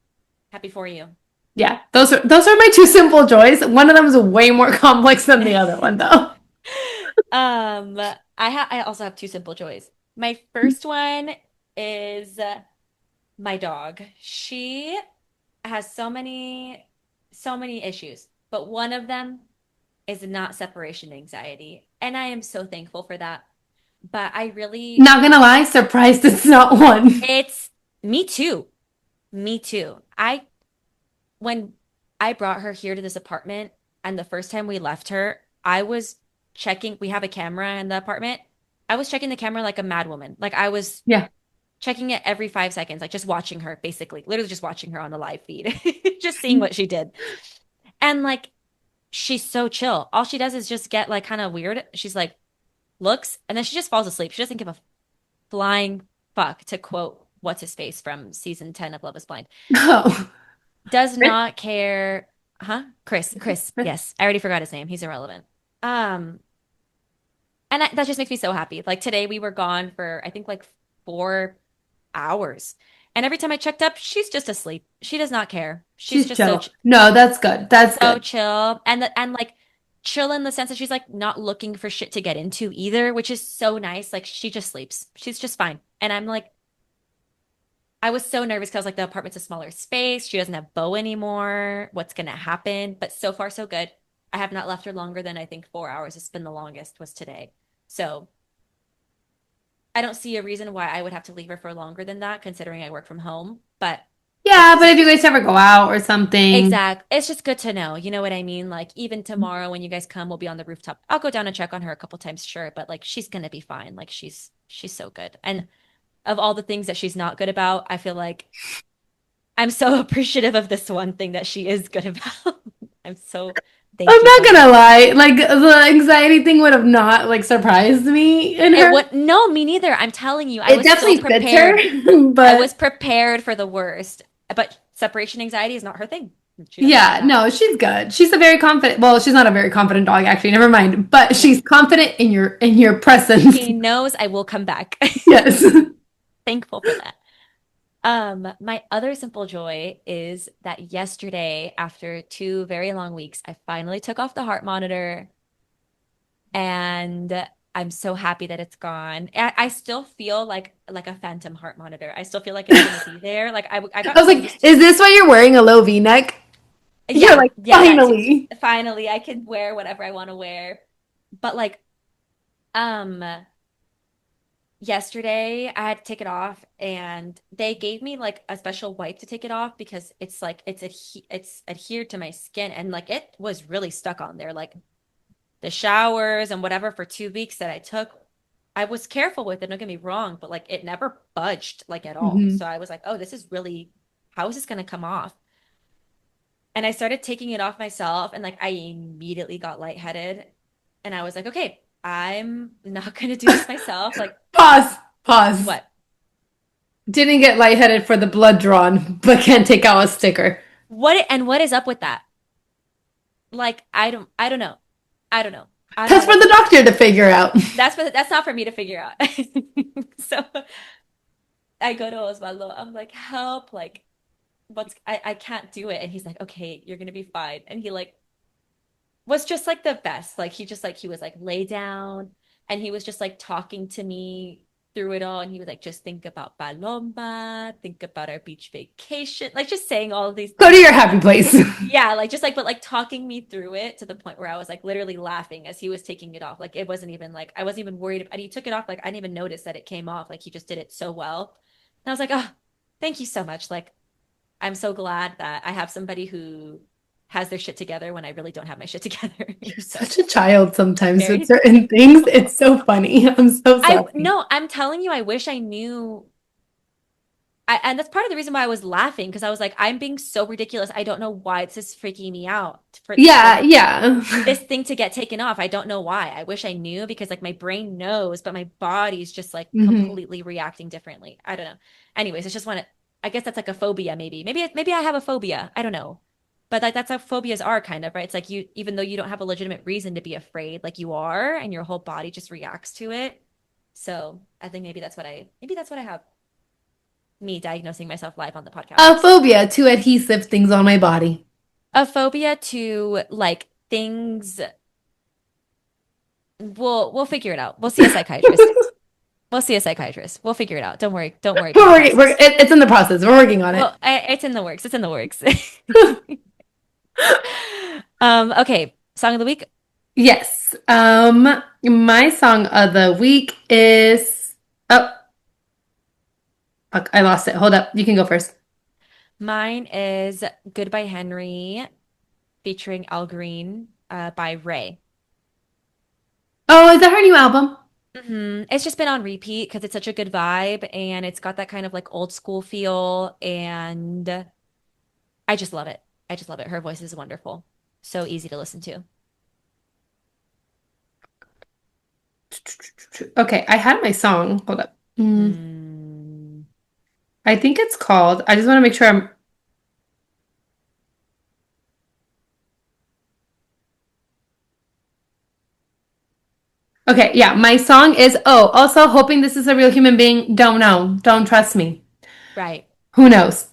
Happy for you. Yeah, those are my two simple joys. One of them is way more complex than the other one, though. I also have two simple joys. My first one is my dog. She has so many issues, but one of them is not separation anxiety, and I am so thankful for that. But I really, Not gonna lie, surprised it's not one. it's me too. Me too. When I brought her here to this apartment, and the first time we left her, I was checking, we have a camera in the apartment. I was checking the camera like a mad woman. Like I was Yeah. checking it every 5 seconds, like just watching her, basically, literally just watching her on the live feed, just seeing what she did. And like, she's so chill. All she does is just get like kind of weird. She's like, looks, and then she just falls asleep. She doesn't give a flying fuck, to quote what's his face from season 10 of Love is Blind. Oh, Does Chris? not care. Huh? Chris. Yes, I already forgot his name. He's irrelevant. Um, and that just makes me so happy. Like today we were gone for I think like 4 hours. And every time I checked up, she's just asleep. She does not care. She's She's just so chill. No, that's good. That's so good. chill. And like chill in the sense that she's like not looking for shit to get into either, which is so nice. Like she just sleeps. She's just fine. And I'm like I was so nervous because like the apartment's a smaller space. She doesn't have Bo anymore. What's gonna happen? But so far so good. I have not left her longer than I think 4 hours. It's been the longest was today. So I don't see a reason why I would have to leave her for longer than that, considering I work from home. But Yeah, it's but just if you guys ever go out or something, it's just good to know. You know what I mean? Like even tomorrow when you guys come, we'll be on the rooftop. I'll go down and check on her a couple times, sure, but like she's gonna be fine. Like she's so good. And of all the things that she's not good about, I feel like I'm so appreciative of this one thing that she is good about. I'm so thank I'm you not so much. gonna lie, like the anxiety thing would have not like surprised me in It her. would no, me neither. I'm telling you, I It was so definitely fits prepared. her, I but was prepared for the worst. But separation anxiety is not her thing. She doesn't have yeah, that. no, she's good. She's a very confident, well, she's not a very confident dog actually, never mind, but No. she's confident in your presence. She knows I will come back. Yes. Thankful for that. My other simple joy is that yesterday, after 2 very long weeks, I finally took off the heart monitor and I'm so happy that it's gone. I still feel like a phantom heart monitor. I still feel like it's gonna be there. Like I I got was so like, used to is this why you're wearing a low V-neck? You're yeah, like, yeah, that too. finally. Finally, I can wear whatever I want to wear. But like um yesterday I had to take it off and they gave me like a special wipe to take it off because it's like it's adhered to my skin and like it was really stuck on there. Like the showers and whatever for 2 weeks that I took, I was careful with it, don't get me wrong, but like it never budged like at all. Hmm. So I was like, oh, this is really, how is this going to come off? And I started taking it off myself and like I immediately got lightheaded. And I was like, okay, I'm not going to do this myself. Like, Pause. Pause. what? Didn't get lightheaded for the blood drawn, but can't take out a sticker. What is up with that? Like, I don't know. I don't know. I don't That's know for what's the up with doctor to figure out. that's not for me to figure out. So I go to Osvaldo. I'm like, help, like I can't do it. And he's like, okay, you're gonna be fine. And he like was just like the best. Like he was like lay down and he was just like talking to me through it all. And he was like, just think about Paloma, think about our beach vacation, like just saying all of these Go to things. your happy place. Yeah, like just like but like talking me through it to the point where I was like literally laughing as he was taking it off. Like it wasn't even like I wasn't even worried. And he took it off like I didn't even notice that it came off. Like he just did it so well. And I was like, oh, thank you so much. Like I'm so glad that I have somebody who has their shit together when I really don't have my shit together. You're So such a child sometimes with very certain things. thankful. It's so funny. I'm so I sorry. no, I'm telling you, I wish I knew. And that's part of the reason why I was laughing because I was like, I'm being so ridiculous. I don't know why this is freaking me out for Yeah, yeah. this thing to get taken off. I don't know why. I wish I knew because like my brain knows, but my body's just like Hmm. completely reacting differently. I don't know. Anyways, it's just one. I guess that's like a phobia, maybe. Maybe I have a phobia. I don't know. But like that's how phobias are, kind of, right? It's like you, even though you don't have a legitimate reason to be afraid, like you are, and your whole body just reacts to it. So I think maybe that's what I have. Me diagnosing myself live on the podcast. A phobia to adhesive things on my body. A phobia to like things. We'll figure it out. We'll see a psychiatrist. We'll see a psychiatrist. We'll figure it out. Don't worry. Don't worry, podcast. It's in the process. We're working on it. Well, it's in the works. It's in the works. Okay. Song of the week. Yes. My song of the week is oh fuck, I lost it. Hold up. You can go first. Mine is Goodbye Henry featuring Al Green by Ray. Oh, is that her new album? It's just been on repeat because it's such a good vibe and it's got that kind of like old school feel and I just love it. I just love it. Her voice is wonderful. So easy to listen to. Okay, I had my song. Hold up. Mm. I think it's called. I just want to make sure I'm. Okay, yeah, my song is also hoping this is a real human being. Don't know. Don't trust me. Right. Who knows?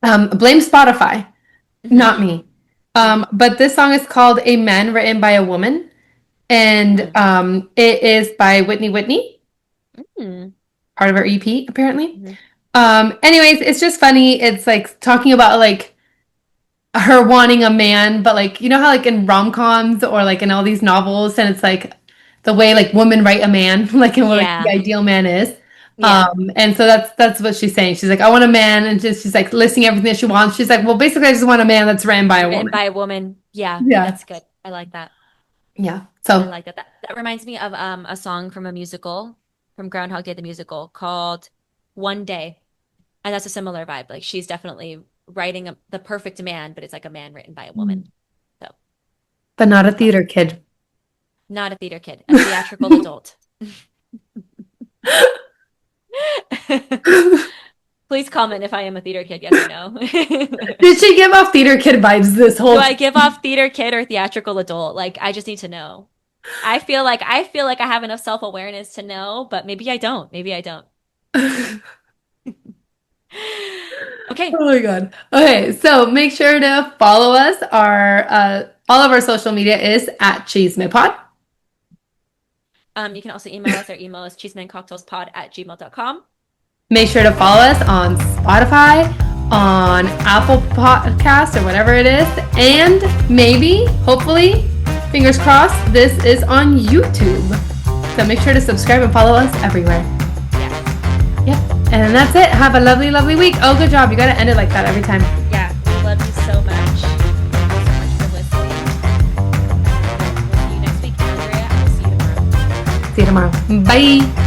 Blame Spotify, not Hmm. me. But this song is called A Man Written by a Woman, and Hmm. it is by Whitney Whitney, Hmm. part of her EP, apparently. Hmm. Anyways, it's just funny. It's like talking about like her wanting a man, but like you know how like in rom-coms or like in all these novels, and it's like the way like women write a man, like and what like the Yeah. ideal man is. Yeah. And so that's what she's saying. She's like, I want a man, and just she's like listing everything that she wants. She's like, well, basically, I just want a man that's ran by a Written woman. by a woman. Yeah, Yeah, that's good. I like that. yeah. I So like that. That reminds me of a song from a musical, from Groundhog Day, the musical, called One Day. And that's a similar vibe. Like she's definitely writing the perfect man, but it's like a man written by a woman. So but not a I like theater kid. not a theater kid, a theatrical adult. Please comment if I am a theater kid, yes or no. Did she give off theater kid vibes this Do whole I time? give off theater kid or theatrical adult? Like I just need to know. I feel like I have enough self-awareness to know, but maybe I don't. Maybe I don't. Okay. Oh my God. Okay, so make sure to follow us. Our all of our social media is at CheeseMitPod. You can also email us. Our email is cheesemancocktailspod@gmail.com. Make sure to follow us on Spotify, on Apple Podcast or whatever it is, and maybe, hopefully, fingers crossed, this is on YouTube. So make sure to subscribe and follow us everywhere. Yeah. Yep. And that's it. Have a lovely, lovely week. Oh, good job. You got to end it like that every time. Yeah. We love you so much. Thank you so much for listening. We'll see you next week. Andrea, I will see you tomorrow. See you tomorrow. Bye.